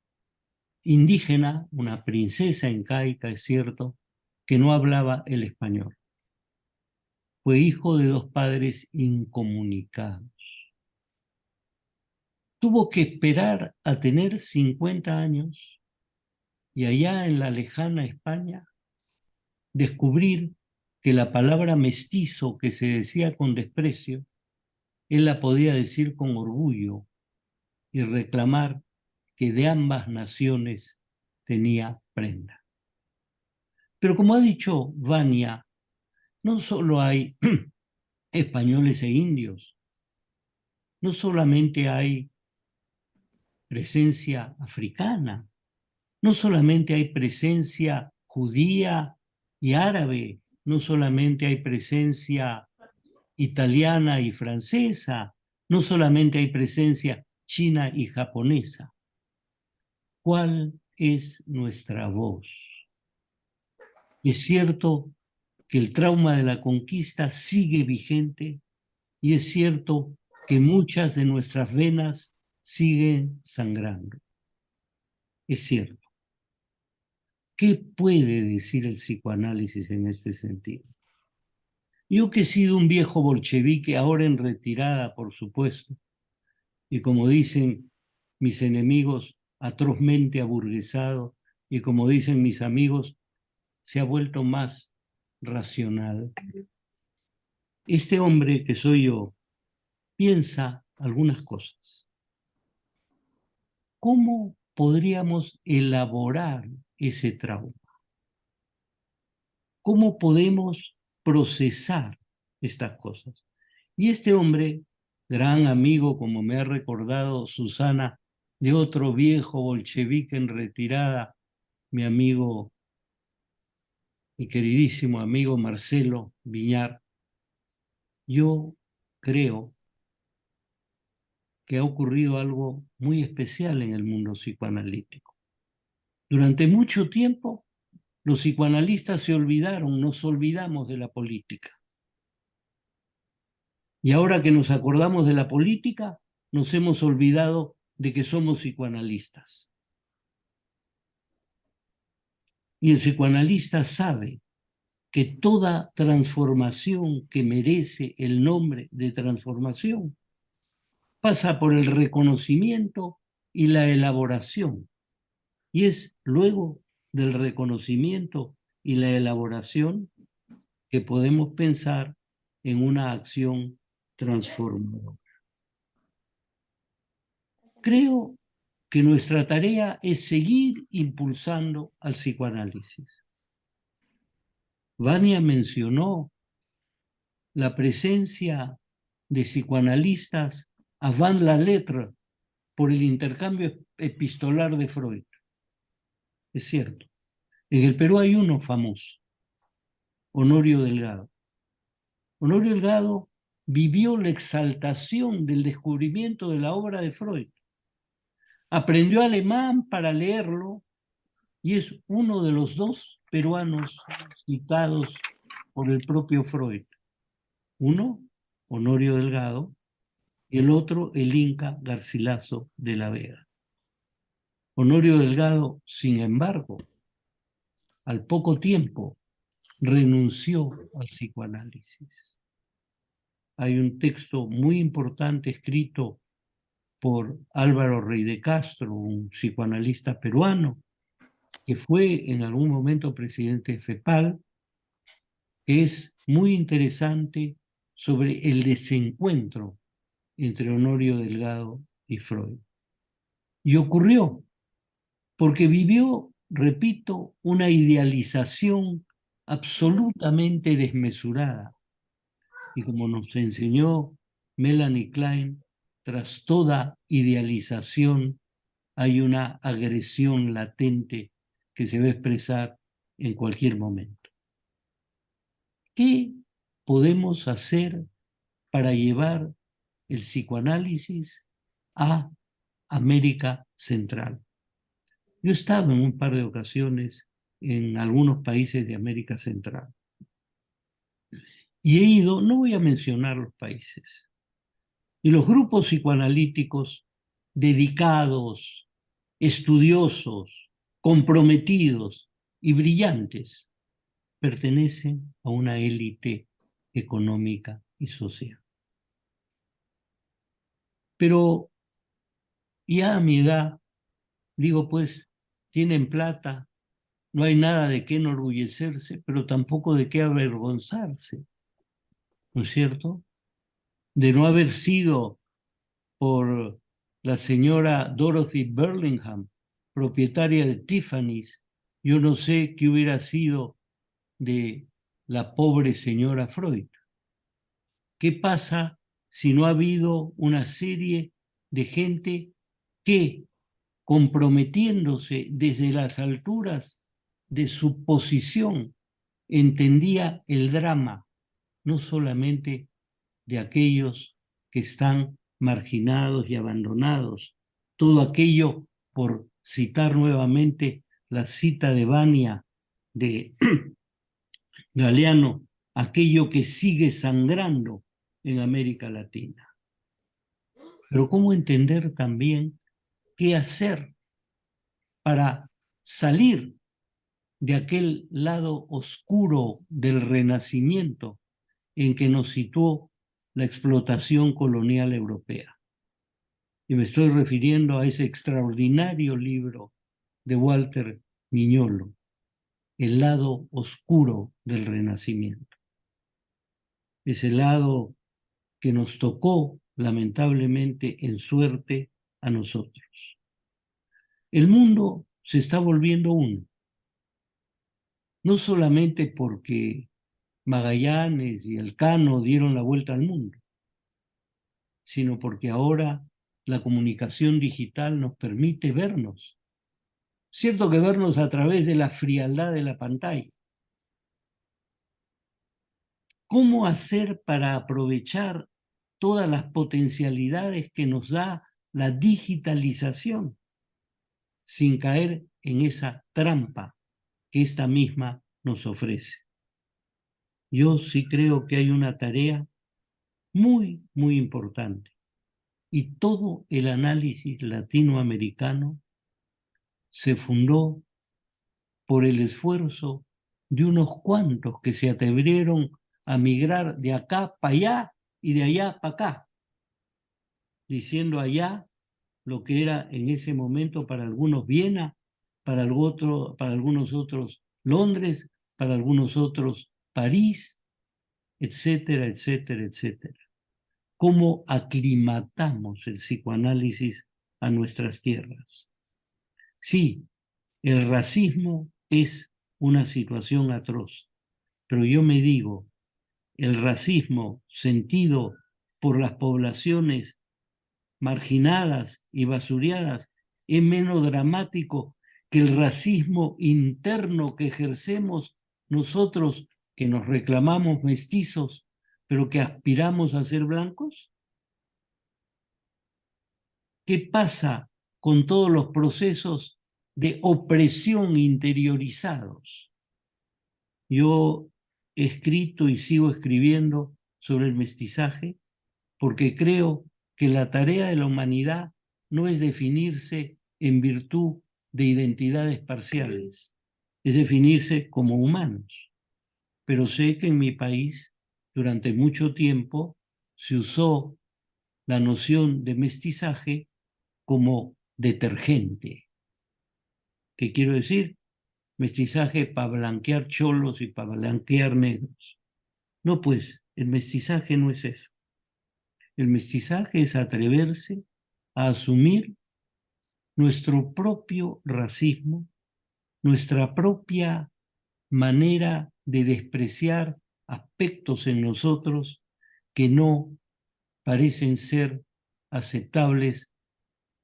indígena, una princesa incaica, es cierto, que no hablaba el español. Fue hijo de dos padres incomunicados. Tuvo que esperar a tener 50 años y allá en la lejana España descubrir que la palabra mestizo que se decía con desprecio, él la podía decir con orgullo y reclamar que de ambas naciones tenía prenda. Pero como ha dicho Vania, no solo hay españoles e indios, no solamente hay presencia africana, no solamente hay presencia judía y árabe, no solamente hay presencia italiana y francesa, no solamente hay presencia china y japonesa. ¿Cuál es nuestra voz? Es cierto que el trauma de la conquista sigue vigente y es cierto que muchas de nuestras venas siguen sangrando. Es cierto. ¿Qué puede decir el psicoanálisis en este sentido? Yo que he sido un viejo bolchevique, ahora en retirada, por supuesto, y como dicen mis enemigos, atrozmente aburguesado, y como dicen mis amigos, se ha vuelto más racional. Este hombre que soy yo piensa algunas cosas. ¿Cómo podríamos elaborar ese trauma? ¿Cómo podemos procesar estas cosas? Y este hombre, gran amigo, como me ha recordado Susana, de otro viejo bolchevique en retirada, mi amigo, mi queridísimo amigo Marcelo Viñar, yo creo que ha ocurrido algo muy especial en el mundo psicoanalítico. Durante mucho tiempo, los psicoanalistas se olvidaron, nos olvidamos de la política. Y ahora que nos acordamos de la política, nos hemos olvidado de que somos psicoanalistas. Y el psicoanalista sabe que toda transformación que merece el nombre de transformación pasa por el reconocimiento y la elaboración. Y es luego del reconocimiento y la elaboración que podemos pensar en una acción transformadora. Creo que nuestra tarea es seguir impulsando al psicoanálisis. Vania mencionó la presencia de psicoanalistas avant la lettre por el intercambio epistolar de Freud. Es cierto. En el Perú hay uno famoso, Honorio Delgado. Honorio Delgado vivió la exaltación del descubrimiento de la obra de Freud. Aprendió alemán para leerlo y es uno de los dos peruanos citados por el propio Freud. Uno, Honorio Delgado, y el otro, el Inca Garcilaso de la Vega. Honorio Delgado, sin embargo, al poco tiempo renunció al psicoanálisis. Hay un texto muy importante escrito por Álvaro Rey de Castro, un psicoanalista peruano, que fue en algún momento presidente de FEPAL, que es muy interesante sobre el desencuentro entre Honorio Delgado y Freud. Y ocurrió porque vivió, repito, una idealización absolutamente desmesurada. Y como nos enseñó Melanie Klein, tras toda idealización hay una agresión latente que se va a expresar en cualquier momento. ¿Qué podemos hacer para llevar el psicoanálisis a América Central? Yo he estado en un par de ocasiones en algunos países de América Central. Y he ido, no voy a mencionar los países, Y los grupos psicoanalíticos dedicados, estudiosos, comprometidos y brillantes pertenecen a una élite económica y social. Pero ya a mi edad, digo pues, tienen plata, no hay nada de qué enorgullecerse, pero tampoco de qué avergonzarse, ¿no es cierto? De no haber sido por la señora Dorothy Burlingham, propietaria de Tiffany's, yo no sé qué hubiera sido de la pobre señora Freud. ¿Qué pasa si no ha habido una serie de gente que, comprometiéndose desde las alturas de su posición, entendía el drama, no solamente de aquellos que están marginados y abandonados, todo aquello, por citar nuevamente la cita de Vania de Galeano, aquello que sigue sangrando en América Latina. Pero ¿cómo entender también qué hacer para salir de aquel lado oscuro del Renacimiento en que nos situó la explotación colonial europea? Y me estoy refiriendo a ese extraordinario libro de Walter Mignolo, El lado oscuro del Renacimiento. Ese lado que nos tocó lamentablemente en suerte a nosotros. El mundo se está volviendo uno, no solamente porque Magallanes y Elcano dieron la vuelta al mundo, sino porque ahora la comunicación digital nos permite vernos. Cierto que vernos a través de la frialdad de la pantalla. ¿Cómo hacer para aprovechar todas las potencialidades que nos da la digitalización sin caer en esa trampa que esta misma nos ofrece? Yo sí creo que hay una tarea muy, muy importante. Y todo el análisis latinoamericano se fundó por el esfuerzo de unos cuantos que se atrevieron a migrar de acá para allá y de allá para acá, diciendo allá lo que era en ese momento para algunos Viena, para algunos otros Londres, para algunos otros París, etcétera, etcétera, etcétera. ¿Cómo aclimatamos el psicoanálisis a nuestras tierras? Sí, el racismo es una situación atroz, pero yo me digo, el racismo sentido por las poblaciones marginadas y basureadas es menos dramático que el racismo interno que ejercemos nosotros, que nos reclamamos mestizos, pero que aspiramos a ser blancos. ¿Qué pasa con todos los procesos de opresión interiorizados? Yo he escrito y sigo escribiendo sobre el mestizaje porque creo que la tarea de la humanidad no es definirse en virtud de identidades parciales, es definirse como humanos. Pero sé que en mi país, durante mucho tiempo, se usó la noción de mestizaje como detergente. ¿Qué quiero decir? Mestizaje para blanquear cholos y para blanquear negros. No, pues, el mestizaje no es eso. El mestizaje es atreverse a asumir nuestro propio racismo, nuestra propia manera de despreciar aspectos en nosotros que no parecen ser aceptables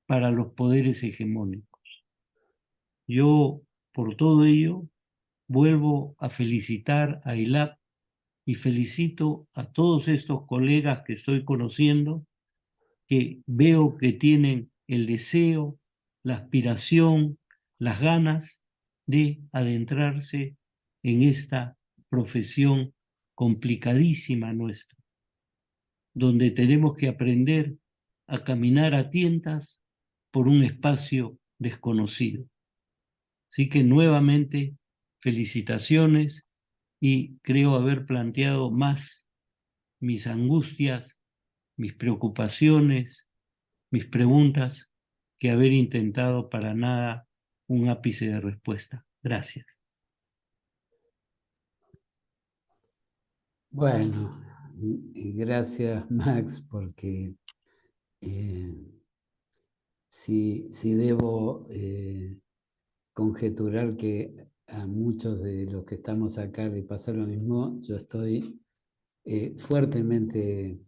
para los poderes hegemónicos. Yo, por todo ello, vuelvo a felicitar a ILAP y felicito a todos estos colegas que estoy conociendo, que veo que tienen el deseo, la aspiración, las ganas de adentrarse en esta profesión complicadísima nuestra. donde tenemos que aprender a caminar a tientas por un espacio desconocido. Así que nuevamente, felicitaciones, y creo haber planteado más mis angustias, mis preocupaciones, mis preguntas, que haber intentado para nada un ápice de respuesta. Gracias. Bueno, y gracias Max, porque si debo conjeturar que a muchos de los que estamos acá le pasa lo mismo, yo estoy fuertemente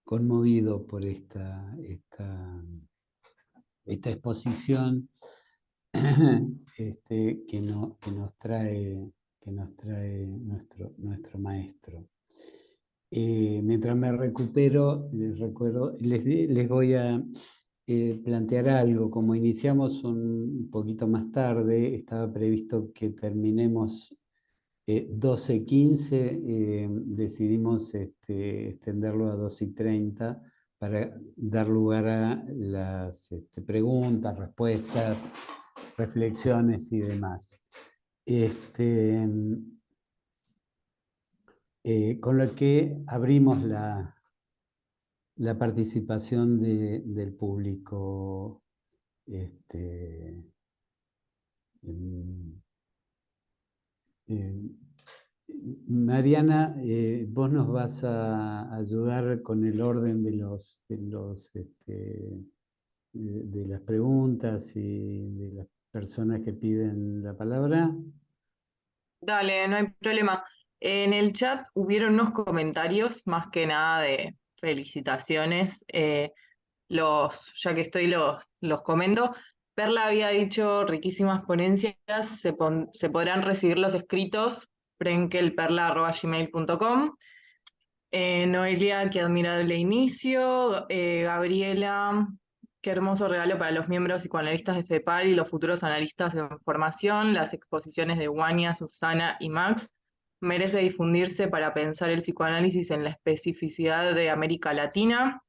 conmovido por esta exposición que nos trae nuestro maestro. Mientras me recupero, les voy a plantear algo. Como iniciamos un poquito más tarde, estaba previsto que terminemos 12:15, decidimos extenderlo a 12:30 para dar lugar a las preguntas, respuestas, reflexiones y demás. Con lo que abrimos la participación del público. Mariana, vos nos vas a ayudar con el orden de las preguntas y de las personas que piden la palabra. Dale, no hay problema. En el chat hubieron unos comentarios, más que nada de felicitaciones. Ya que estoy, los comento. Perla había dicho riquísimas ponencias, se podrán recibir los escritos, frenkelperla@gmail.com. Noelia, qué admirable inicio. Gabriela, qué hermoso regalo para los miembros psicoanalistas de FEPAL y los futuros analistas de formación. Las exposiciones de Wania, Susana y Max merece difundirse para pensar el psicoanálisis en la especificidad de América Latina.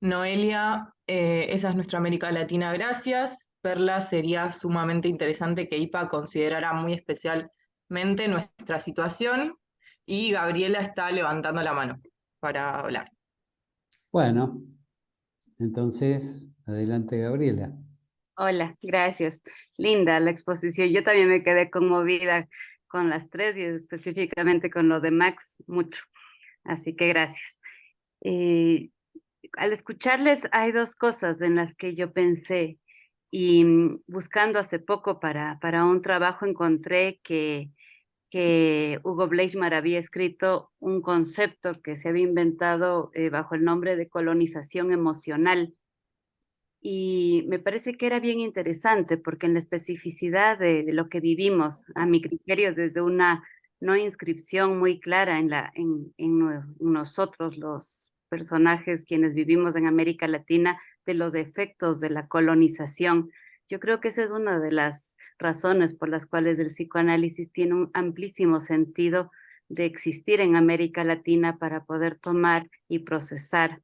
Noelia, esa es nuestra América Latina, gracias. Perla, sería sumamente interesante que IPA considerara muy especialmente nuestra situación. Y Gabriela está levantando la mano para hablar. Bueno, entonces, adelante Gabriela. Hola, gracias. Linda la exposición. Yo también me quedé conmovida con las tres y específicamente con lo de Max, mucho. Así que gracias. Al escucharles hay dos cosas en las que yo pensé y buscando hace poco para un trabajo encontré que Hugo Bleichmar había escrito un concepto que se había inventado bajo el nombre de colonización emocional. Y me parece que era bien interesante porque en la especificidad de lo que vivimos, a mi criterio, desde una no inscripción muy clara en nosotros, los personajes quienes vivimos en América Latina, de los efectos de la colonización. Yo creo que esa es una de las razones por las cuales el psicoanálisis tiene un amplísimo sentido de existir en América Latina para poder tomar y procesar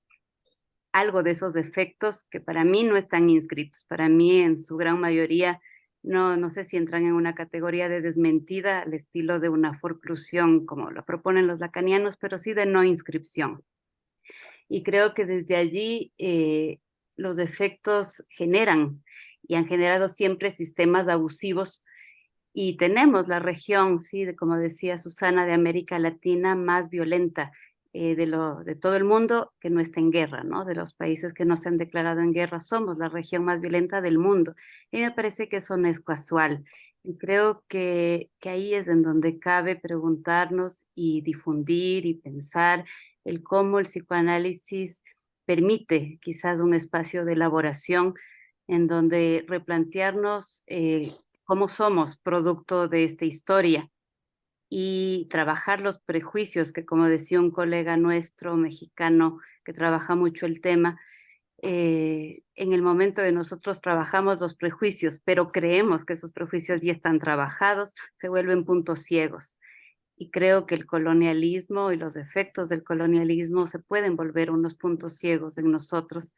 algo de esos efectos que para mí no están inscritos. Para mí, en su gran mayoría, no sé si entran en una categoría de desmentida al estilo de una forclusión, como lo proponen los lacanianos, pero sí de no inscripción. Y creo que desde allí los efectos generan y han generado siempre sistemas abusivos. Y tenemos la región, sí, como decía Susana, de América Latina más violenta de todo el mundo que no está en guerra, ¿no? De los países que no se han declarado en guerra, somos la región más violenta del mundo. Y me parece que eso no es casual. Y creo que ahí es en donde cabe preguntarnos y difundir y pensar el cómo el psicoanálisis permite quizás un espacio de elaboración en donde replantearnos cómo somos producto de esta historia y trabajar los prejuicios que, como decía un colega nuestro mexicano que trabaja mucho el tema, en el momento de nosotros trabajamos los prejuicios, pero creemos que esos prejuicios ya están trabajados, se vuelven puntos ciegos. y creo que el colonialismo y los efectos del colonialismo se pueden volver unos puntos ciegos en nosotros.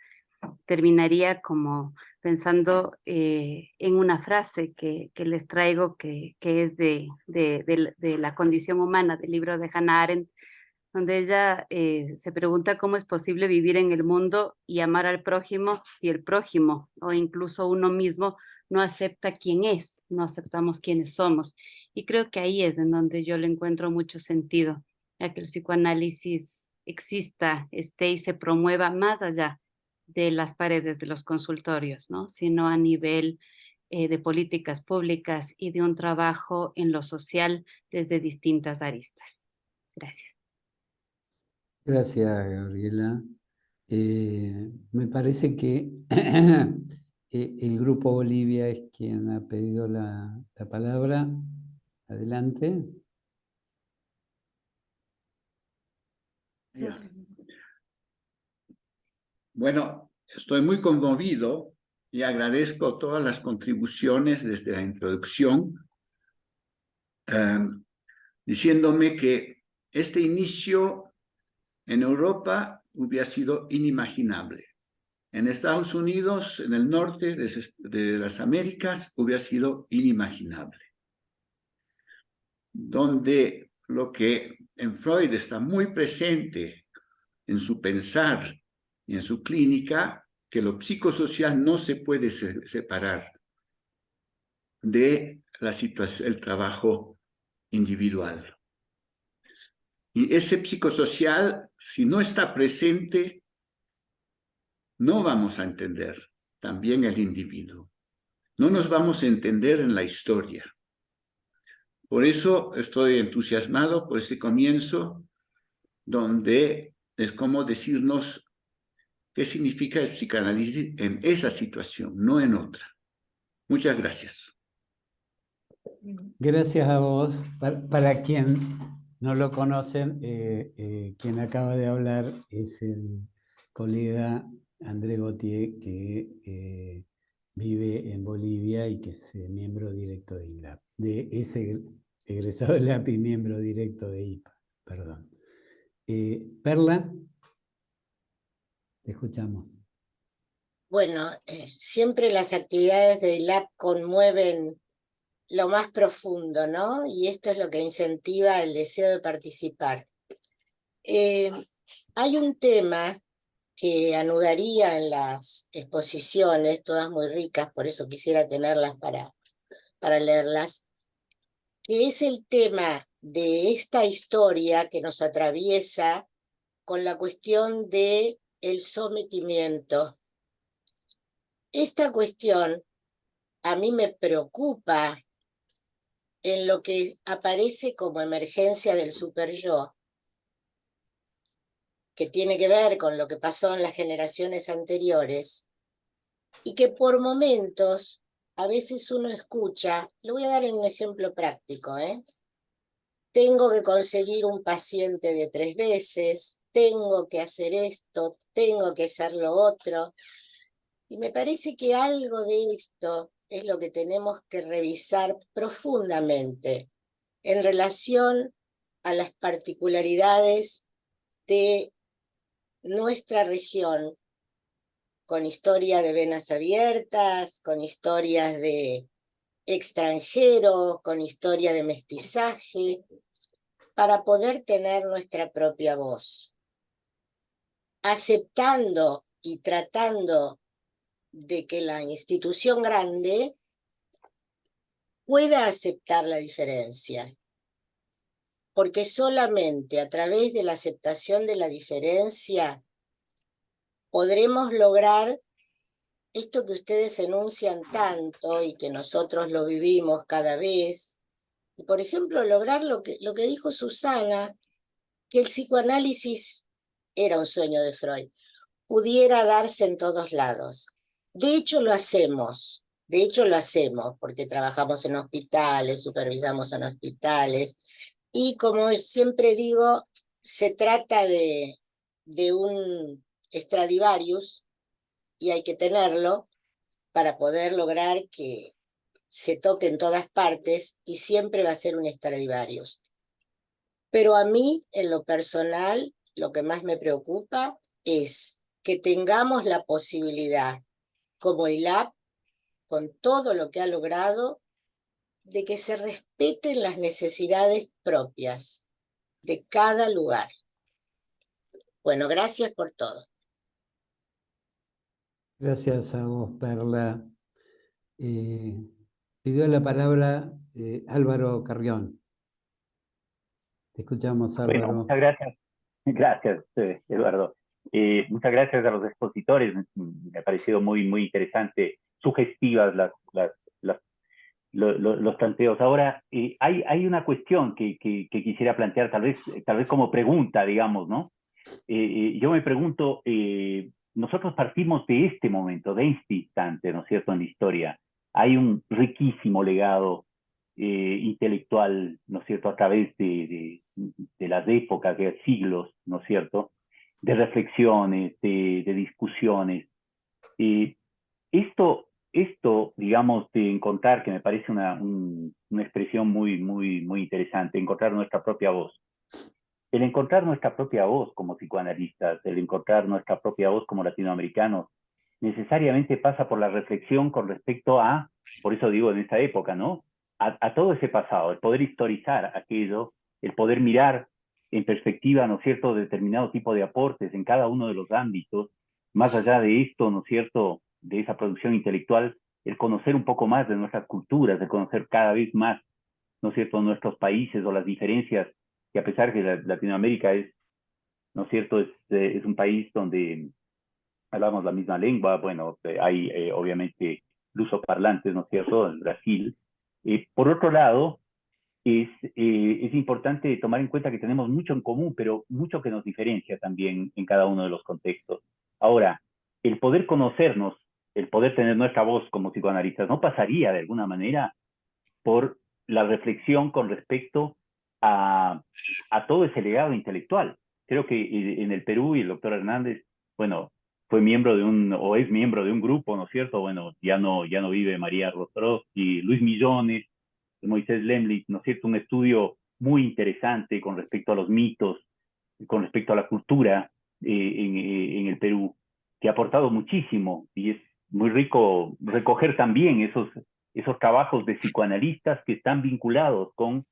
Terminaría como pensando en una frase que les traigo que es de la condición humana, del libro de Hannah Arendt, donde ella se pregunta cómo es posible vivir en el mundo y amar al prójimo si el prójimo o incluso uno mismo no acepta quién es, no aceptamos quiénes somos. Y creo que ahí es en donde yo le encuentro mucho sentido, a que el psicoanálisis exista, esté y se promueva más allá de las paredes de los consultorios, ¿no? Sino a nivel de políticas públicas y de un trabajo en lo social desde distintas aristas. Gracias. Gracias, Gabriela. Me parece que el Grupo Bolivia es quien ha pedido la palabra. Adelante. Ya. Bueno, estoy muy conmovido y agradezco todas las contribuciones desde la introducción, diciéndome que este inicio en Europa hubiera sido inimaginable. En Estados Unidos, en el norte de las Américas, hubiera sido inimaginable. Donde lo que en Freud está muy presente en su pensar y en su clínica, que lo psicosocial no se puede separar de la situación, el trabajo individual. Y ese psicosocial, si no está presente, no vamos a entender también el individuo. No nos vamos a entender en la historia. Por eso estoy entusiasmado por ese comienzo, donde es como decirnos qué significa el psicoanálisis en esa situación, no en otra. Muchas gracias. Gracias a vos. Para quien no lo conocen, quien acaba de hablar es el colega André Gautier, que vive en Bolivia y que es miembro directo de INLAP. Es egresado de INLAP y miembro directo de IPA. Perdón. Perla, te escuchamos. Bueno, siempre las actividades de ILAP conmueven lo más profundo, ¿no? Y esto es lo que incentiva el deseo de participar. Hay un tema que anudaría en las exposiciones, todas muy ricas, por eso quisiera tenerlas para leerlas, que es el tema de esta historia que nos atraviesa con la cuestión de el sometimiento. Esta cuestión a mí me preocupa en lo que aparece como emergencia del superyo, que tiene que ver con lo que pasó en las generaciones anteriores, y que por momentos, a veces uno escucha, lo voy a dar en un ejemplo práctico, tengo que conseguir un paciente de 3 veces, tengo que hacer esto, tengo que hacer lo otro, y me parece que algo de esto es lo que tenemos que revisar profundamente en relación a las particularidades de nuestra región, con historia de venas abiertas, con historias de extranjeros, con historia de mestizaje, para poder tener nuestra propia voz, aceptando y tratando de que la institución grande pueda aceptar la diferencia, porque solamente a través de la aceptación de la diferencia podremos lograr esto que ustedes enuncian tanto y que nosotros lo vivimos cada vez, y por ejemplo lograr lo que dijo Susana, que el psicoanálisis era un sueño de Freud, pudiera darse en todos lados. De hecho lo hacemos, porque trabajamos en hospitales, supervisamos en hospitales, y como siempre digo, se trata de un Stradivarius, y hay que tenerlo para poder lograr que se toque en todas partes, y siempre va a ser un Stradivarius. Pero a mí, en lo personal, lo que más me preocupa es que tengamos la posibilidad, como ILAP, con todo lo que ha logrado, de que se respeten las necesidades propias de cada lugar. Bueno, gracias por todo. Gracias a vos, Perla. Pidió la palabra Álvaro Carrión. Te escuchamos, Bueno, Álvaro. muchas gracias. Gracias, Eduardo. Muchas gracias a los expositores. Me ha parecido muy, muy interesante, sugestivas los planteos. Ahora, hay una cuestión que quisiera plantear, tal vez como pregunta, digamos, ¿no? Yo me pregunto, nosotros partimos de este momento, de este instante, ¿no es cierto?, en la historia. Hay un riquísimo legado intelectual, ¿no es cierto?, a través de las épocas, de siglos, ¿no es cierto?, de reflexiones, de discusiones. Esto, digamos, de encontrar, que me parece una expresión muy, muy, muy interesante, encontrar nuestra propia voz. El encontrar nuestra propia voz como psicoanalistas, el encontrar nuestra propia voz como latinoamericanos, necesariamente pasa por la reflexión con respecto a, por eso digo en esta época, ¿no?, a todo ese pasado, el poder historizar aquello, el poder mirar en perspectiva, ¿no es cierto?, determinado tipo de aportes en cada uno de los ámbitos, más allá de esto, ¿no es cierto?, de esa producción intelectual, el conocer un poco más de nuestras culturas, de conocer cada vez más, ¿no es cierto?, nuestros países o las diferencias, que a pesar que Latinoamérica es, ¿no es cierto?, es un país donde hablamos la misma lengua, bueno, hay obviamente lusoparlantes, ¿no es cierto?, en Brasil. Por otro lado, es importante tomar en cuenta que tenemos mucho en común, pero mucho que nos diferencia también en cada uno de los contextos. Ahora, el poder conocernos, el poder tener nuestra voz como psicoanalistas, ¿no pasaría de alguna manera por la reflexión con respecto a todo ese legado intelectual? Creo que en el Perú, y el doctor Hernández, bueno, fue miembro o es miembro de un grupo, ¿no es cierto? Bueno, ya no vive María Rostrowski, Luis Millones, Moisés Lemlich, ¿no es cierto? Un estudio muy interesante con respecto a los mitos, con respecto a la cultura en el Perú, que ha aportado muchísimo, y es muy rico recoger también esos trabajos de psicoanalistas que están vinculados con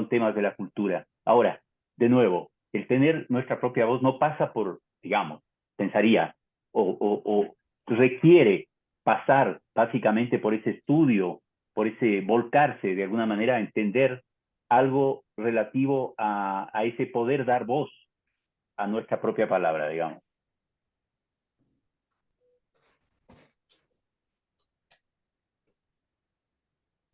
temas de la cultura. Ahora, de nuevo, el tener nuestra propia voz no pasa por, digamos, pensaría, o requiere pasar básicamente por ese estudio, por ese volcarse de alguna manera a entender algo relativo a ese poder dar voz a nuestra propia palabra, digamos.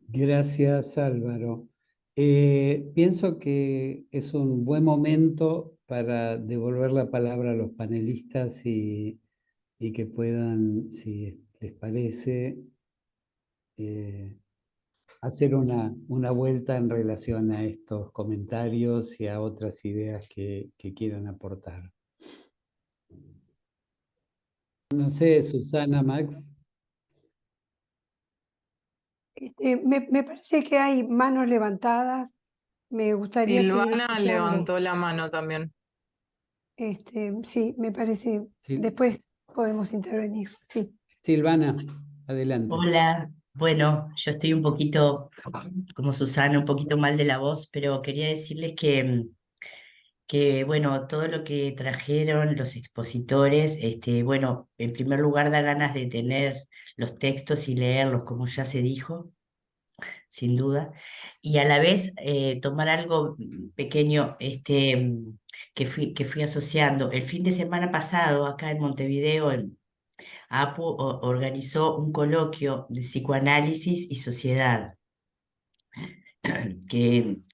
Gracias, Álvaro. Pienso que es un buen momento para devolver la palabra a los panelistas y que puedan, si les parece, hacer una vuelta en relación a estos comentarios y a otras ideas que quieran aportar. No sé, Susana, Max. Me parece que hay manos levantadas. Me gustaría seguir Silvana escuchando. levantó la mano también. Sí, me parece. Sí. Después podemos intervenir. Sí. Silvana, adelante. Hola, bueno, yo estoy un poquito, como Susana, un poquito mal de la voz, pero quería decirles que bueno, todo lo que trajeron los expositores, bueno, en primer lugar da ganas de tener los textos y leerlos, como ya se dijo, sin duda, y a la vez tomar algo pequeño que fui asociando. El fin de semana pasado, acá en Montevideo, APU organizó un coloquio de psicoanálisis y sociedad,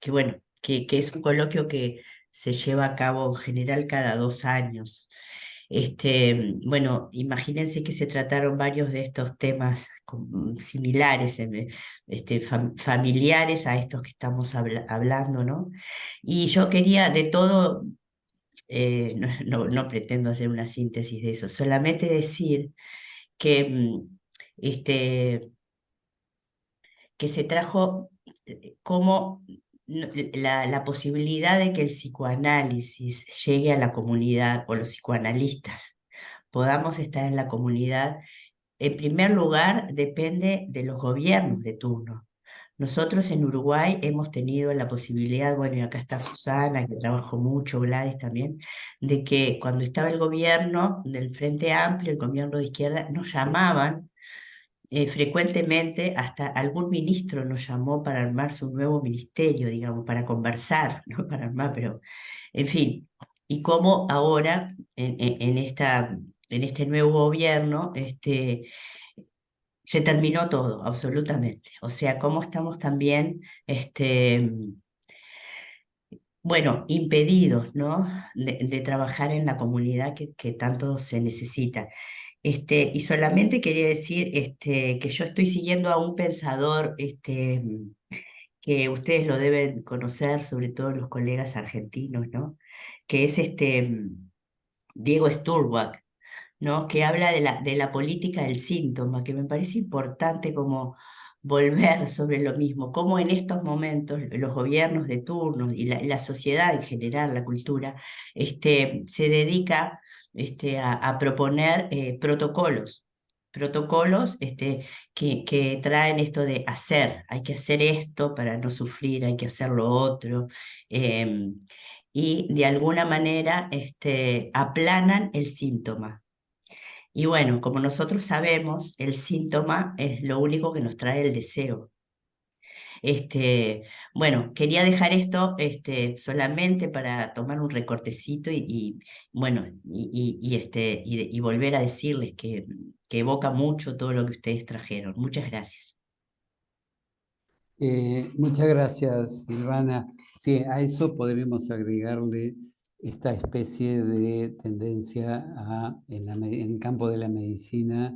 bueno, que es un coloquio que se lleva a cabo en general cada 2 años. Bueno, imagínense que se trataron varios de estos temas similares, familiares a estos que estamos hablando, ¿no? Y yo quería de todo, no pretendo hacer una síntesis de eso, solamente decir que, que se trajo como la posibilidad de que el psicoanálisis llegue a la comunidad o los psicoanalistas podamos estar en la comunidad, en primer lugar, depende de los gobiernos de turno. Nosotros en Uruguay hemos tenido la posibilidad, bueno, y acá está Susana, que trabajó mucho, Gladys también, de que cuando estaba el gobierno del Frente Amplio, el gobierno de izquierda, nos llamaban frecuentemente, hasta algún ministro nos llamó para armarse un nuevo ministerio, digamos, para conversar, no para armar, pero en fin. Y cómo ahora, en este nuevo gobierno, se terminó todo, absolutamente. O sea, cómo estamos también, bueno, impedidos, ¿no? De trabajar en la comunidad que tanto se necesita. Y solamente quería decir que yo estoy siguiendo a un pensador que ustedes lo deben conocer, sobre todo los colegas argentinos, ¿no? Que es Diego Sturback, ¿no? Que habla de la política del síntoma, que me parece importante como volver sobre lo mismo, cómo en estos momentos los gobiernos de turno y la sociedad en general, la cultura, se dedica a proponer protocolos que traen esto de hacer, hay que hacer esto para no sufrir, hay que hacer lo otro, y de alguna manera aplanan el síntoma. Y bueno, como nosotros sabemos, el síntoma es lo único que nos trae el deseo. Bueno, quería dejar esto solamente para tomar un recortecito bueno, y volver a decirles que evoca mucho todo lo que ustedes trajeron. Muchas gracias. Muchas gracias, Silvana. Sí, a eso podremos agregarle esta especie de tendencia en el campo de la medicina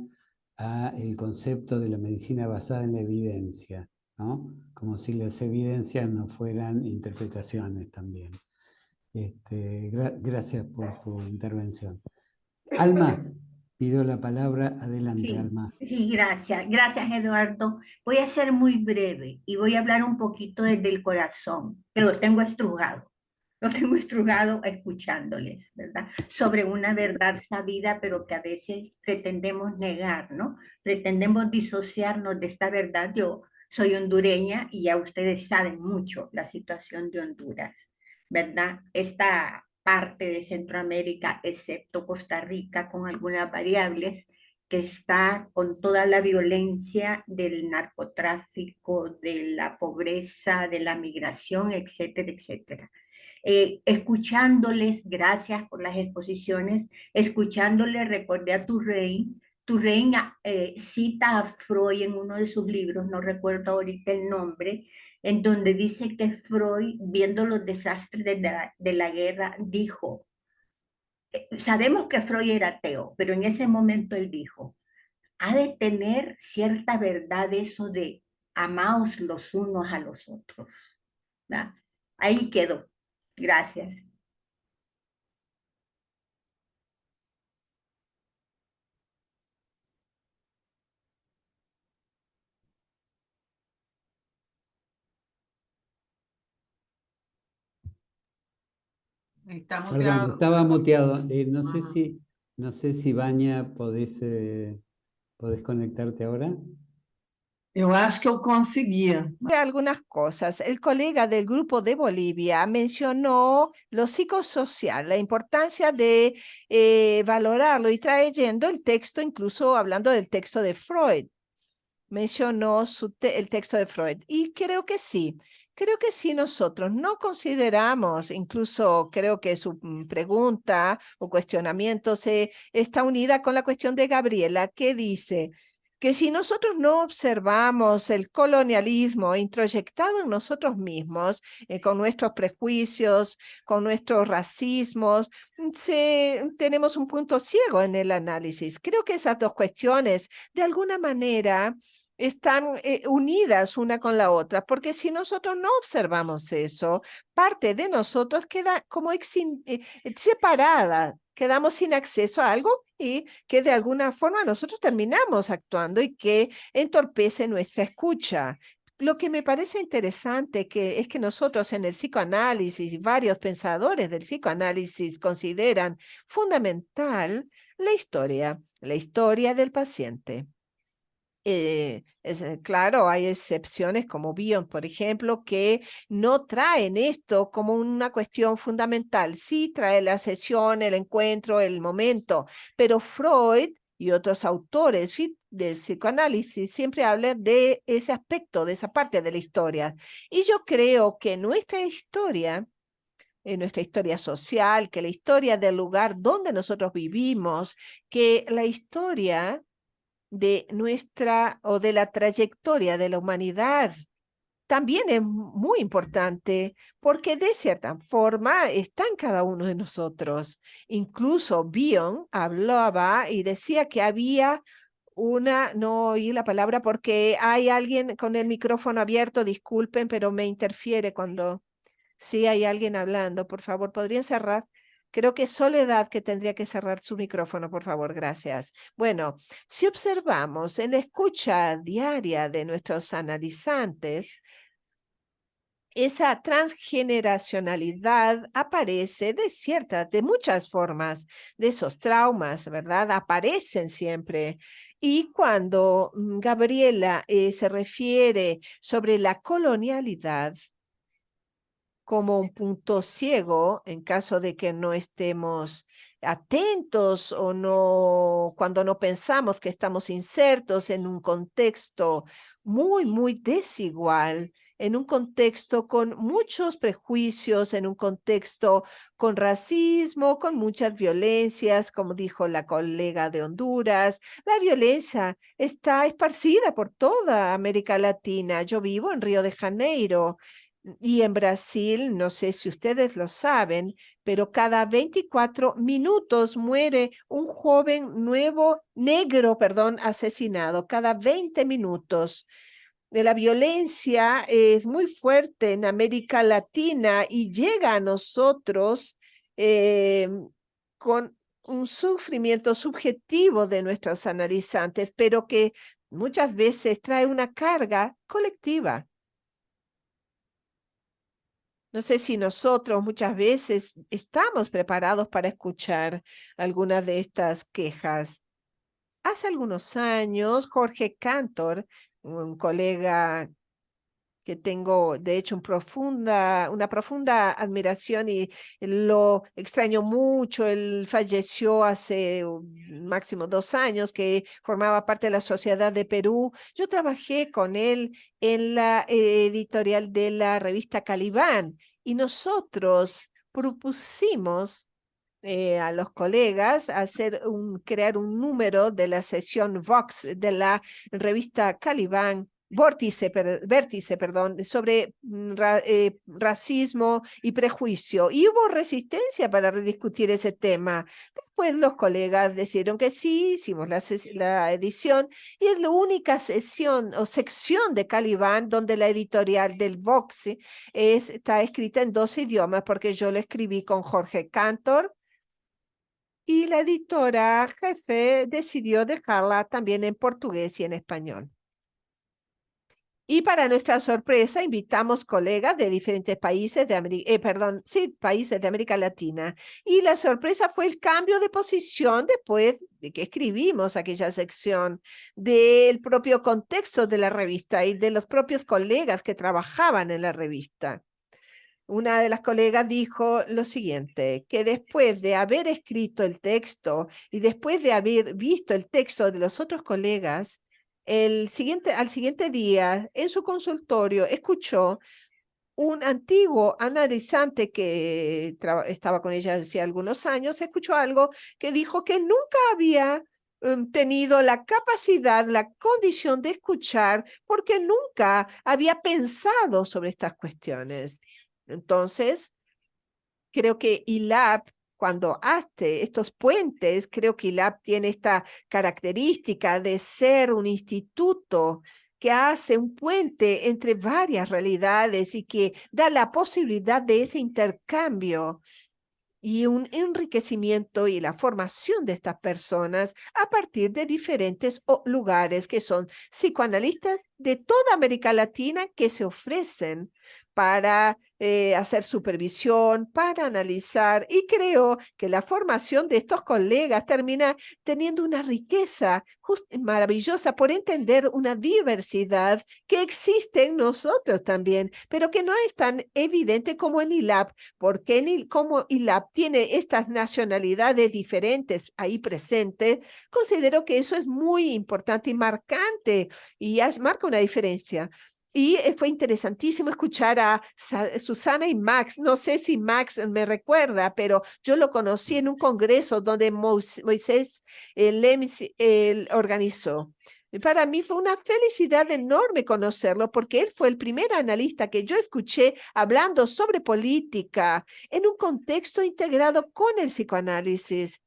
a el concepto de la medicina basada en la evidencia, ¿no? Como si las evidencias no fueran interpretaciones también. Gracias por tu intervención. Alma, pido la palabra. Adelante, Sí, Alma. sí, gracias. Gracias, Eduardo. Voy a ser muy breve y voy a hablar un poquito desde el corazón, que lo tengo estrujado. Lo tengo estrujado escuchándoles, ¿verdad? Sobre una verdad sabida, pero que a veces pretendemos negar, ¿no? Pretendemos disociarnos de esta verdad. Yo soy hondureña y ya ustedes saben mucho la situación de Honduras, ¿verdad? Esta parte de Centroamérica, excepto Costa Rica, con algunas variables, que está con toda la violencia del narcotráfico, de la pobreza, de la migración, etcétera, etcétera. Escuchándoles, gracias por las exposiciones, escuchándoles recordé a Turrein. Turrein cita a Freud en uno de sus libros, no recuerdo ahorita el nombre, en donde dice que Freud, viendo los desastres de la guerra, dijo, sabemos que Freud era ateo, pero en ese momento él dijo, ha de tener cierta verdad eso de amaos los unos a los otros. ¿Verdad? Ahí quedó. Gracias. Está Perdón, muteado. estaba muteado. No sé si Vania podés conectarte ahora. Eu acho que eu conseguia. Algunas cosas. El colega del grupo de Bolivia mencionó lo psicosocial, la importancia de valorarlo y trayendo el texto, incluso hablando del texto de Freud. Mencionó el texto de Freud y creo que sí nosotros no consideramos, incluso creo que su pregunta o cuestionamiento está unida con la cuestión de Gabriela, que dice que si nosotros no observamos el colonialismo introyectado en nosotros mismos, con nuestros prejuicios, con nuestros racismos, tenemos un punto ciego en el análisis. Creo que esas dos cuestiones, de alguna manera, están unidas una con la otra, porque si nosotros no observamos eso, parte de nosotros queda como separada, quedamos sin acceso a algo y que de alguna forma nosotros terminamos actuando y que entorpece nuestra escucha. lo que me parece interesante es que nosotros en el psicoanálisis y varios pensadores del psicoanálisis consideran fundamental la historia del paciente. Claro, hay excepciones como Bion, por ejemplo, que no traen esto como una cuestión fundamental. Sí trae la sesión, el encuentro, el momento, pero Freud y otros autores del psicoanálisis siempre hablan de ese aspecto, de esa parte de la historia. Y yo creo que nuestra historia social, que la historia del lugar donde nosotros vivimos, que la historia de nuestra o de la trayectoria de la humanidad también es muy importante porque de cierta forma está en cada uno de nosotros. Incluso Bion hablaba y decía que había no oí la palabra porque hay alguien con el micrófono abierto, disculpen, pero me interfiere cuando sí hay alguien hablando. Por favor, ¿podrían cerrar? Creo que es Soledad que tendría que cerrar su micrófono, por favor, gracias. Bueno, si observamos en la escucha diaria de nuestros analizantes, esa transgeneracionalidad aparece de muchas formas, de esos traumas, ¿verdad? Aparecen siempre. Y cuando Gabriela se refiere sobre la colonialidad, como un punto ciego en caso de que no estemos atentos o no, cuando no pensamos que estamos insertos en un contexto muy, muy desigual, en un contexto con muchos prejuicios, en un contexto con racismo, con muchas violencias, como dijo la colega de Honduras. La violencia está esparcida por toda América Latina. Yo vivo en Río de Janeiro. Y en Brasil, no sé si ustedes lo saben, pero cada 24 minutos muere un joven negro, asesinado, cada 20 minutos. La violencia es muy fuerte en América Latina y llega a nosotros con un sufrimiento subjetivo de nuestros analizantes, pero que muchas veces trae una carga colectiva. No sé si nosotros muchas veces estamos preparados para escuchar algunas de estas quejas. Hace algunos años, Jorge Cantor, un colega que tengo, de hecho, una profunda admiración y lo extraño mucho. Él falleció hace máximo 2 años, que formaba parte de la Sociedad de Perú. Yo trabajé con él en la editorial de la revista Calibán y nosotros propusimos a los colegas crear un número de la sesión Vox de la revista Calibán, Vértice, sobre racismo y prejuicio. Y hubo resistencia para rediscutir ese tema. Después los colegas decidieron que sí, hicimos la edición y es la única sesión o sección de Calibán donde la editorial del Vox está escrita en 2 idiomas porque yo lo escribí con Jorge Cantor y la editora jefe decidió dejarla también en portugués y en español. Y para nuestra sorpresa, invitamos colegas de diferentes países países de América Latina. Y la sorpresa fue el cambio de posición después de que escribimos aquella sección, del propio contexto de la revista y de los propios colegas que trabajaban en la revista. Una de las colegas dijo lo siguiente, que después de haber escrito el texto y después de haber visto el texto de los otros colegas, al siguiente día, en su consultorio, escuchó un antiguo analizante que estaba con ella hace algunos años, escuchó algo que dijo que nunca había tenido la capacidad, la condición de escuchar, porque nunca había pensado sobre estas cuestiones. Entonces, creo que ILAP, cuando hace estos puentes, creo que ILAP tiene esta característica de ser un instituto que hace un puente entre varias realidades y que da la posibilidad de ese intercambio. y un enriquecimiento y la formación de estas personas a partir de diferentes lugares que son psicoanalistas de toda América Latina que se ofrecen para hacer supervisión, para analizar, y creo que la formación de estos colegas termina teniendo una riqueza maravillosa por entender una diversidad que existe en nosotros también, pero que no es tan evidente como en ILAP, porque como ILAP tiene estas nacionalidades diferentes ahí presentes, considero que eso es muy importante y marcante, y marca una diferencia. Y fue interesantísimo escuchar a Susana y Max. No sé si Max me recuerda, pero yo lo conocí en un congreso donde Moisés Lems organizó. Para mí fue una felicidad enorme conocerlo porque él fue el primer analista que yo escuché hablando sobre política en un contexto integrado con el psicoanálisis.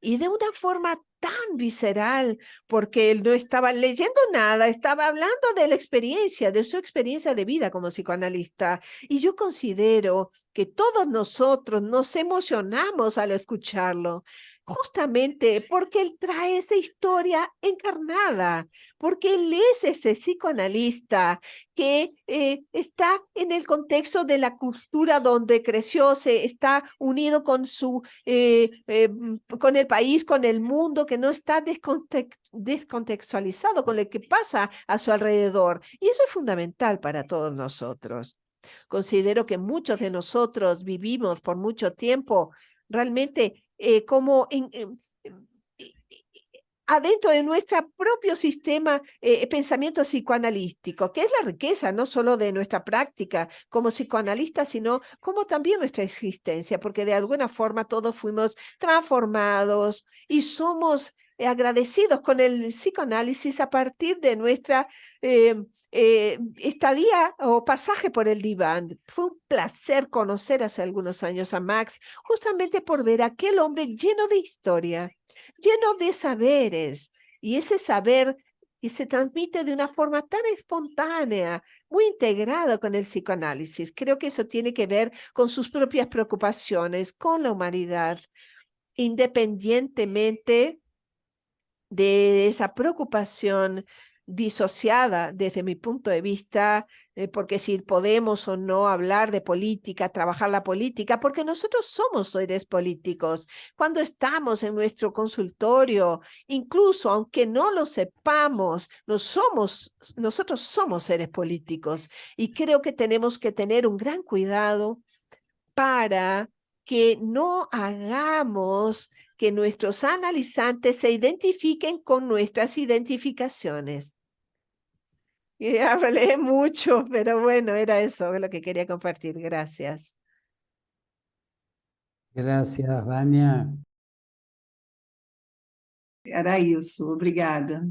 Y de una forma tan visceral, porque él no estaba leyendo nada, estaba hablando de la experiencia, de su experiencia de vida como psicoanalista. Y yo considero que todos nosotros nos emocionamos al escucharlo, justamente porque él trae esa historia encarnada, porque él es ese psicoanalista que está en el contexto de la cultura donde creció, se está unido con con el país, con el mundo, que no está descontextualizado con lo que pasa a su alrededor. Y eso es fundamental para todos nosotros. Considero que muchos de nosotros vivimos por mucho tiempo realmente como adentro de nuestro propio sistema pensamiento psicoanalítico, que es la riqueza no solo de nuestra práctica como psicoanalistas, sino como también nuestra existencia, porque de alguna forma todos fuimos transformados y somos agradecidos con el psicoanálisis a partir de nuestra estadía o pasaje por el diván. Fue un placer conocer hace algunos años a Max, justamente por ver a aquel hombre lleno de historia, lleno de saberes, y ese saber que se transmite de una forma tan espontánea, muy integrado con el psicoanálisis. Creo que eso tiene que ver con sus propias preocupaciones, con la humanidad, independientemente de esa preocupación disociada desde mi punto de vista, porque si podemos o no hablar de política, trabajar la política, porque nosotros somos seres políticos. Cuando estamos en nuestro consultorio, incluso aunque no lo sepamos, nosotros somos seres políticos, y creo que tenemos que tener un gran cuidado para que no hagamos que nuestros analizantes se identifiquen con nuestras identificaciones. Y hablé mucho, pero bueno, era eso lo que quería compartir. Gracias. Gracias, Vania. Era isso, obrigada.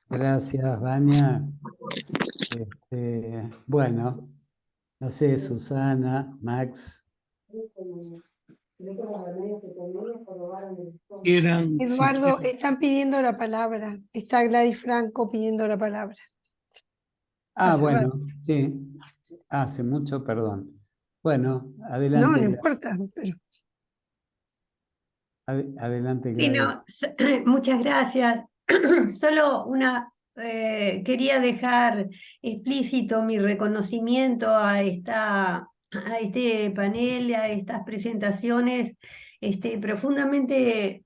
Gracias, Vania. Bueno, no sé, Susana, Max. Eduardo, están pidiendo la palabra. Está Gladys Franco pidiendo la palabra. Ah, bueno, sí. Hace mucho, perdón. Bueno, adelante. No, no importa. Pero... Adelante, Sí, Gladys. no, muchas gracias. Solo quería dejar explícito mi reconocimiento a este panel, a estas presentaciones profundamente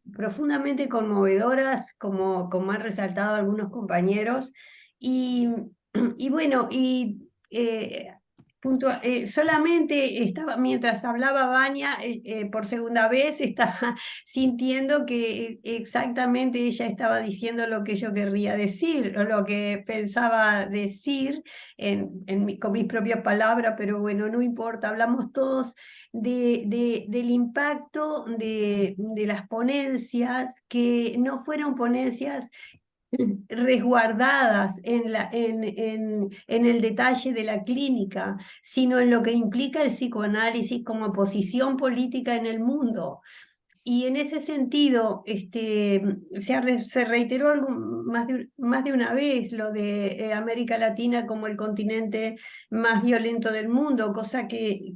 conmovedoras, como han resaltado algunos compañeros. Y bueno, solamente estaba, mientras hablaba Vania, por segunda vez, estaba sintiendo que exactamente ella estaba diciendo lo que yo querría decir, o lo que pensaba decir con mis propias palabras, pero bueno, no importa, hablamos todos del impacto de las ponencias, que no fueron ponencias resguardadas en el detalle de la clínica, sino en lo que implica el psicoanálisis como posición política en el mundo. Y en ese sentido, se reiteró más de una vez lo de América Latina como el continente más violento del mundo, cosa que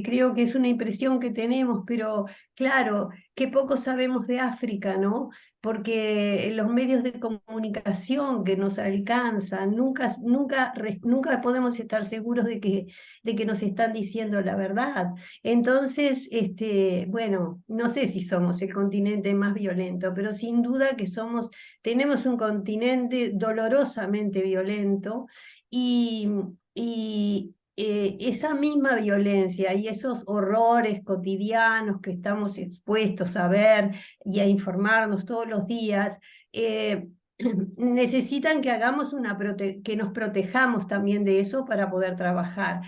creo que es una impresión que tenemos, pero claro, que poco sabemos de África, ¿no? Porque los medios de comunicación que nos alcanzan, nunca podemos estar seguros de que nos están diciendo la verdad. Entonces, bueno, no sé si somos el continente más violento, pero sin duda que tenemos un continente dolorosamente violento y esa misma violencia y esos horrores cotidianos que estamos expuestos a ver y a informarnos todos los días, necesitan que que nos protejamos también de eso para poder trabajar.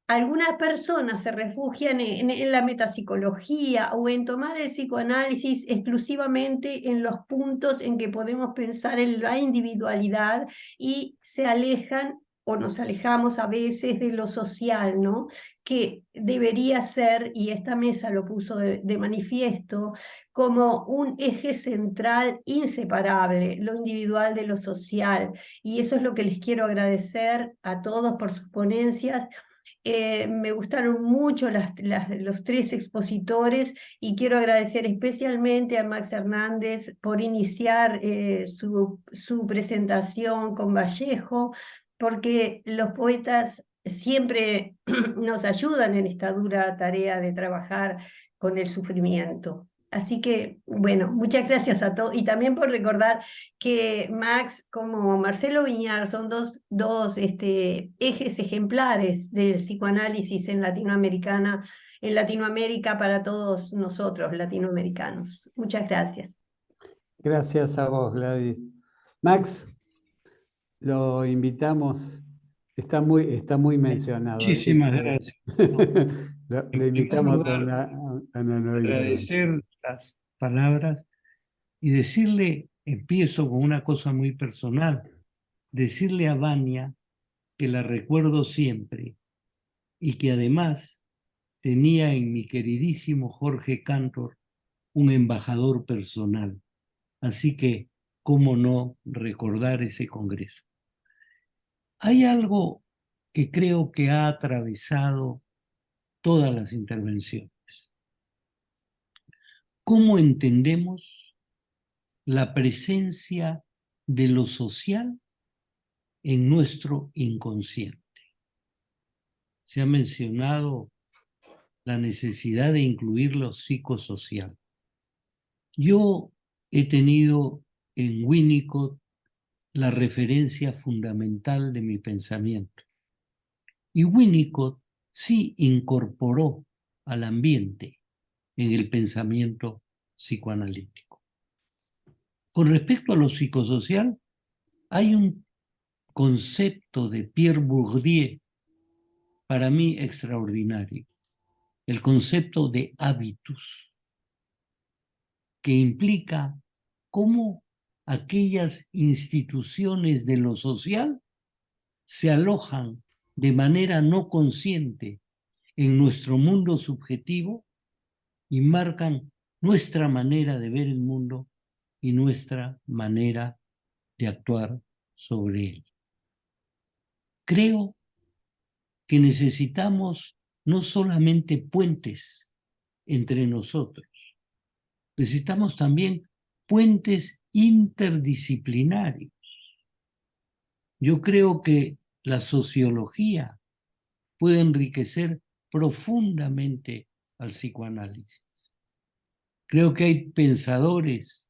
Algunas personas se refugian en la metapsicología o en tomar el psicoanálisis exclusivamente en los puntos en que podemos pensar en la individualidad y se alejan o nos alejamos a veces de lo social, ¿no? Que debería ser, y esta mesa lo puso de manifiesto, como un eje central inseparable, lo individual de lo social. Y eso es lo que les quiero agradecer a todos por sus ponencias. Me gustaron mucho los tres expositores y quiero agradecer especialmente a Max Hernández por iniciar su presentación con Vallejo, porque los poetas siempre nos ayudan en esta dura tarea de trabajar con el sufrimiento. Así que, bueno, muchas gracias a todos y también por recordar que Max como Marcelo Viñar son dos ejes ejemplares del psicoanálisis en Latinoamérica para todos nosotros latinoamericanos. Muchas gracias. Gracias a vos, Gladys. Max, lo invitamos, está muy mencionado. Muchísimas gracias. Lo invitamos a una nueva agradecer las palabras y decirle, empiezo con una cosa muy personal, decirle a Vania que la recuerdo siempre y que además tenía en mi queridísimo Jorge Cantor un embajador personal. Así que, ¿cómo no recordar ese congreso? Hay algo que creo que ha atravesado todas las intervenciones. ¿Cómo entendemos la presencia de lo social en nuestro inconsciente? Se ha mencionado la necesidad de incluir lo psicosocial. Yo he tenido en Winnicott la referencia fundamental de mi pensamiento. Y Winnicott sí incorporó al ambiente en el pensamiento psicoanalítico. Con respecto a lo psicosocial, hay un concepto de Pierre Bourdieu para mí extraordinario, el concepto de hábitus, que implica cómo aquellas instituciones de lo social se alojan de manera no consciente en nuestro mundo subjetivo y marcan nuestra manera de ver el mundo y nuestra manera de actuar sobre él. Creo que necesitamos no solamente puentes entre nosotros, necesitamos también puentes interdisciplinarios. Yo creo que la sociología puede enriquecer profundamente al psicoanálisis. Creo que hay pensadores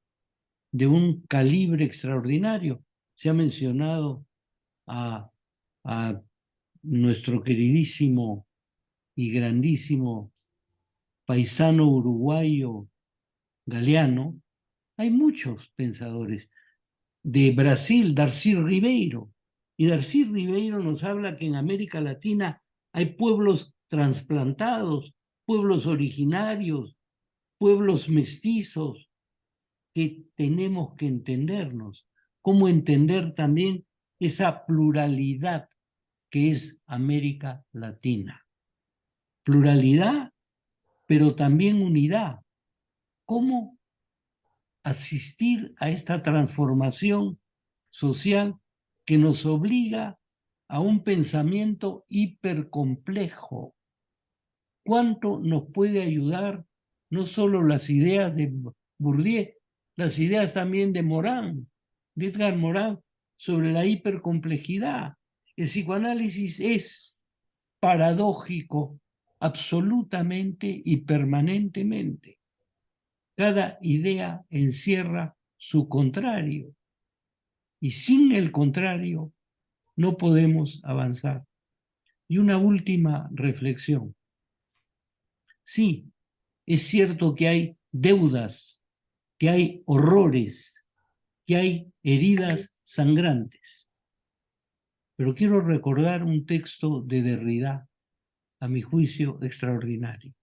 de un calibre extraordinario. Se ha mencionado a nuestro queridísimo y grandísimo paisano uruguayo Galeano. Hay muchos pensadores. De Brasil, Darcy Ribeiro. Y Darcy Ribeiro nos habla que en América Latina hay pueblos trasplantados, pueblos originarios, pueblos mestizos, que tenemos que entendernos. Cómo entender también esa pluralidad que es América Latina. Pluralidad, pero también unidad. cómo asistir a esta transformación social que nos obliga a un pensamiento hipercomplejo. ¿Cuánto nos puede ayudar no solo las ideas de Bourdieu, las ideas también de Morán, de Edgar Morán, sobre la hipercomplejidad? El psicoanálisis es paradójico absolutamente y permanentemente. Cada idea encierra su contrario y sin el contrario no podemos avanzar. Y una última reflexión. Sí, es cierto que hay deudas, que hay horrores, que hay heridas sangrantes. Pero quiero recordar un texto de Derrida, a mi juicio extraordinario.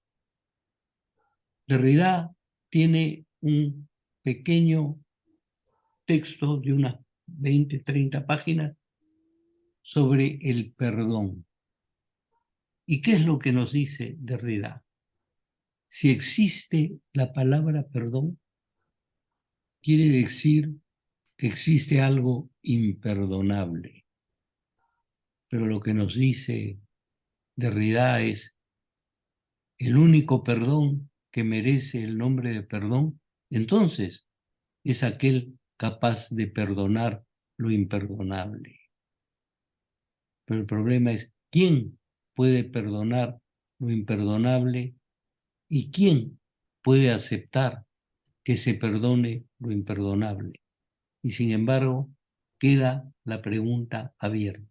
Derrida tiene un pequeño texto de unas 20, 30 páginas sobre el perdón. ¿Y qué es lo que nos dice Derrida? Si existe la palabra perdón, quiere decir que existe algo imperdonable. Pero lo que nos dice Derrida es el único perdón que merece el nombre de perdón, entonces es aquel capaz de perdonar lo imperdonable. Pero el problema es quién puede perdonar lo imperdonable y quién puede aceptar que se perdone lo imperdonable. Y sin embargo, queda la pregunta abierta.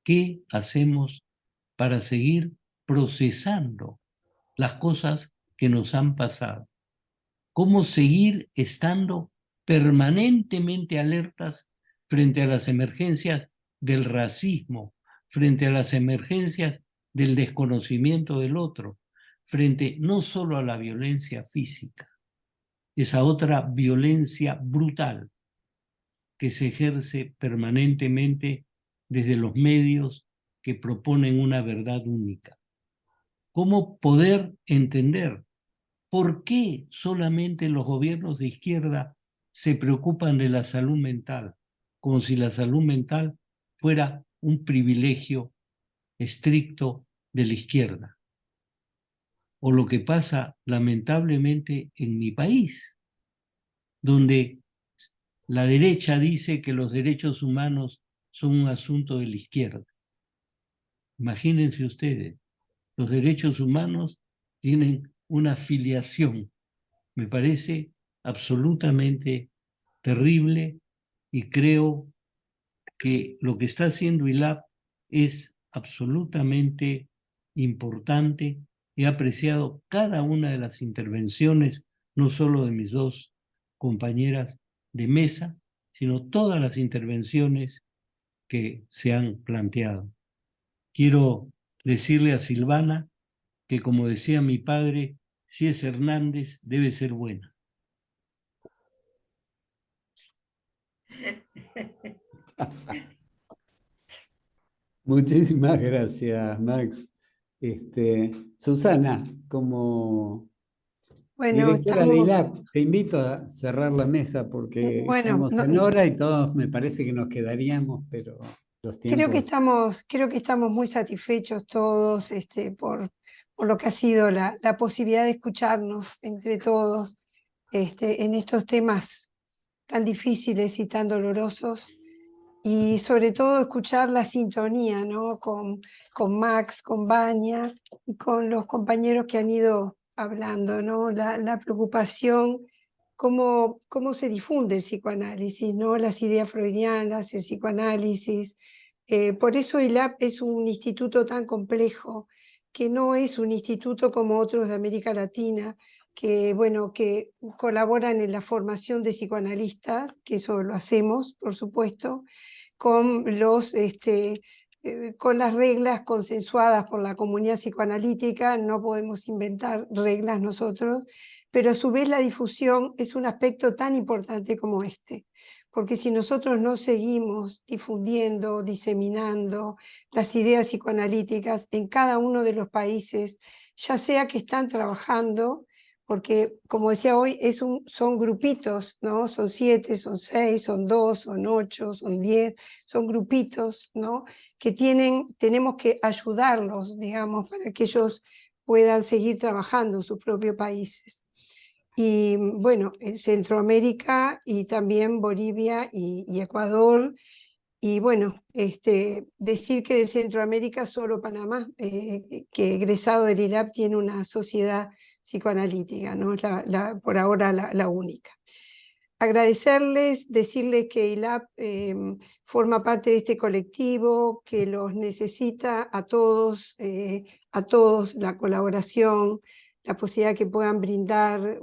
¿Qué hacemos para seguir procesando las cosas que nos han pasado? ¿Cómo seguir estando permanentemente alertas frente a las emergencias del racismo, frente a las emergencias del desconocimiento del otro, frente no solo a la violencia física, esa otra violencia brutal que se ejerce permanentemente desde los medios que proponen una verdad única? ¿Cómo poder entender por qué solamente los gobiernos de izquierda se preocupan de la salud mental, como si la salud mental fuera un privilegio estricto de la izquierda? O lo que pasa lamentablemente en mi país, donde la derecha dice que los derechos humanos son un asunto de la izquierda. Imagínense ustedes, los derechos humanos tienen una filiación. Me parece absolutamente terrible y creo que lo que está haciendo ILAP es absolutamente importante. He apreciado cada una de las intervenciones, no solo de mis dos compañeras de mesa, sino todas las intervenciones que se han planteado. Quiero decirle a Silvana que, como decía mi padre, si es Hernández, debe ser buena. Muchísimas gracias, Max. Susana, como Bueno, directora de estamos, ILAP, te invito a cerrar la mesa porque bueno, estamos en hora y todos me parece que nos quedaríamos, pero los tiempos... creo que estamos muy satisfechos todos por lo que ha sido la posibilidad de escucharnos entre todos en estos temas tan difíciles y tan dolorosos, y sobre todo escuchar la sintonía, ¿no? Con Max, con Vania y con los compañeros que han ido hablando, ¿no? La preocupación, cómo se difunde el psicoanálisis, ¿no? Las ideas freudianas, el psicoanálisis. Por eso ILAP es un instituto tan complejo, que no es un instituto como otros de América Latina, que, bueno, que colaboran en la formación de psicoanalistas, que eso lo hacemos, por supuesto, con con las reglas consensuadas por la comunidad psicoanalítica. No podemos inventar reglas nosotros, pero a su vez la difusión es un aspecto tan importante como este, porque si nosotros no seguimos difundiendo, diseminando las ideas psicoanalíticas en cada uno de los países, ya sea que están trabajando porque como decía hoy, son grupitos, ¿no? Son 7, son 6, son 2, son 8, son 10, son grupitos, ¿no? Que tenemos que ayudarlos, digamos, para que ellos puedan seguir trabajando en sus propios países. Y bueno, en Centroamérica y también Bolivia y Ecuador. Y bueno, decir que de Centroamérica solo Panamá, que egresado del ILAP tiene una sociedad psicoanalítica, ¿no? Por ahora la única. Agradecerles, decirles que ILAP forma parte de este colectivo, que los necesita a todos la colaboración, la posibilidad que puedan brindar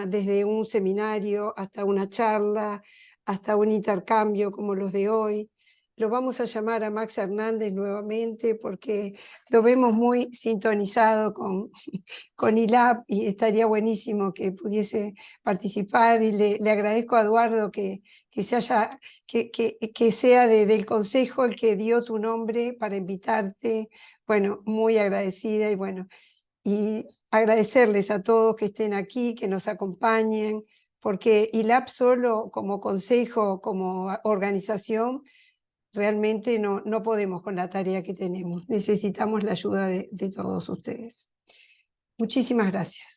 desde un seminario hasta una charla, hasta un intercambio como los de hoy. Lo vamos a llamar a Max Hernández nuevamente porque lo vemos muy sintonizado con ILAP y estaría buenísimo que pudiese participar, y le agradezco a Eduardo que sea del consejo el que dio tu nombre para invitarte. Bueno, muy agradecida y agradecerles a todos que estén aquí, que nos acompañen, porque ILAP solo como consejo, como organización, realmente no podemos con la tarea que tenemos. Necesitamos la ayuda de todos ustedes. Muchísimas gracias.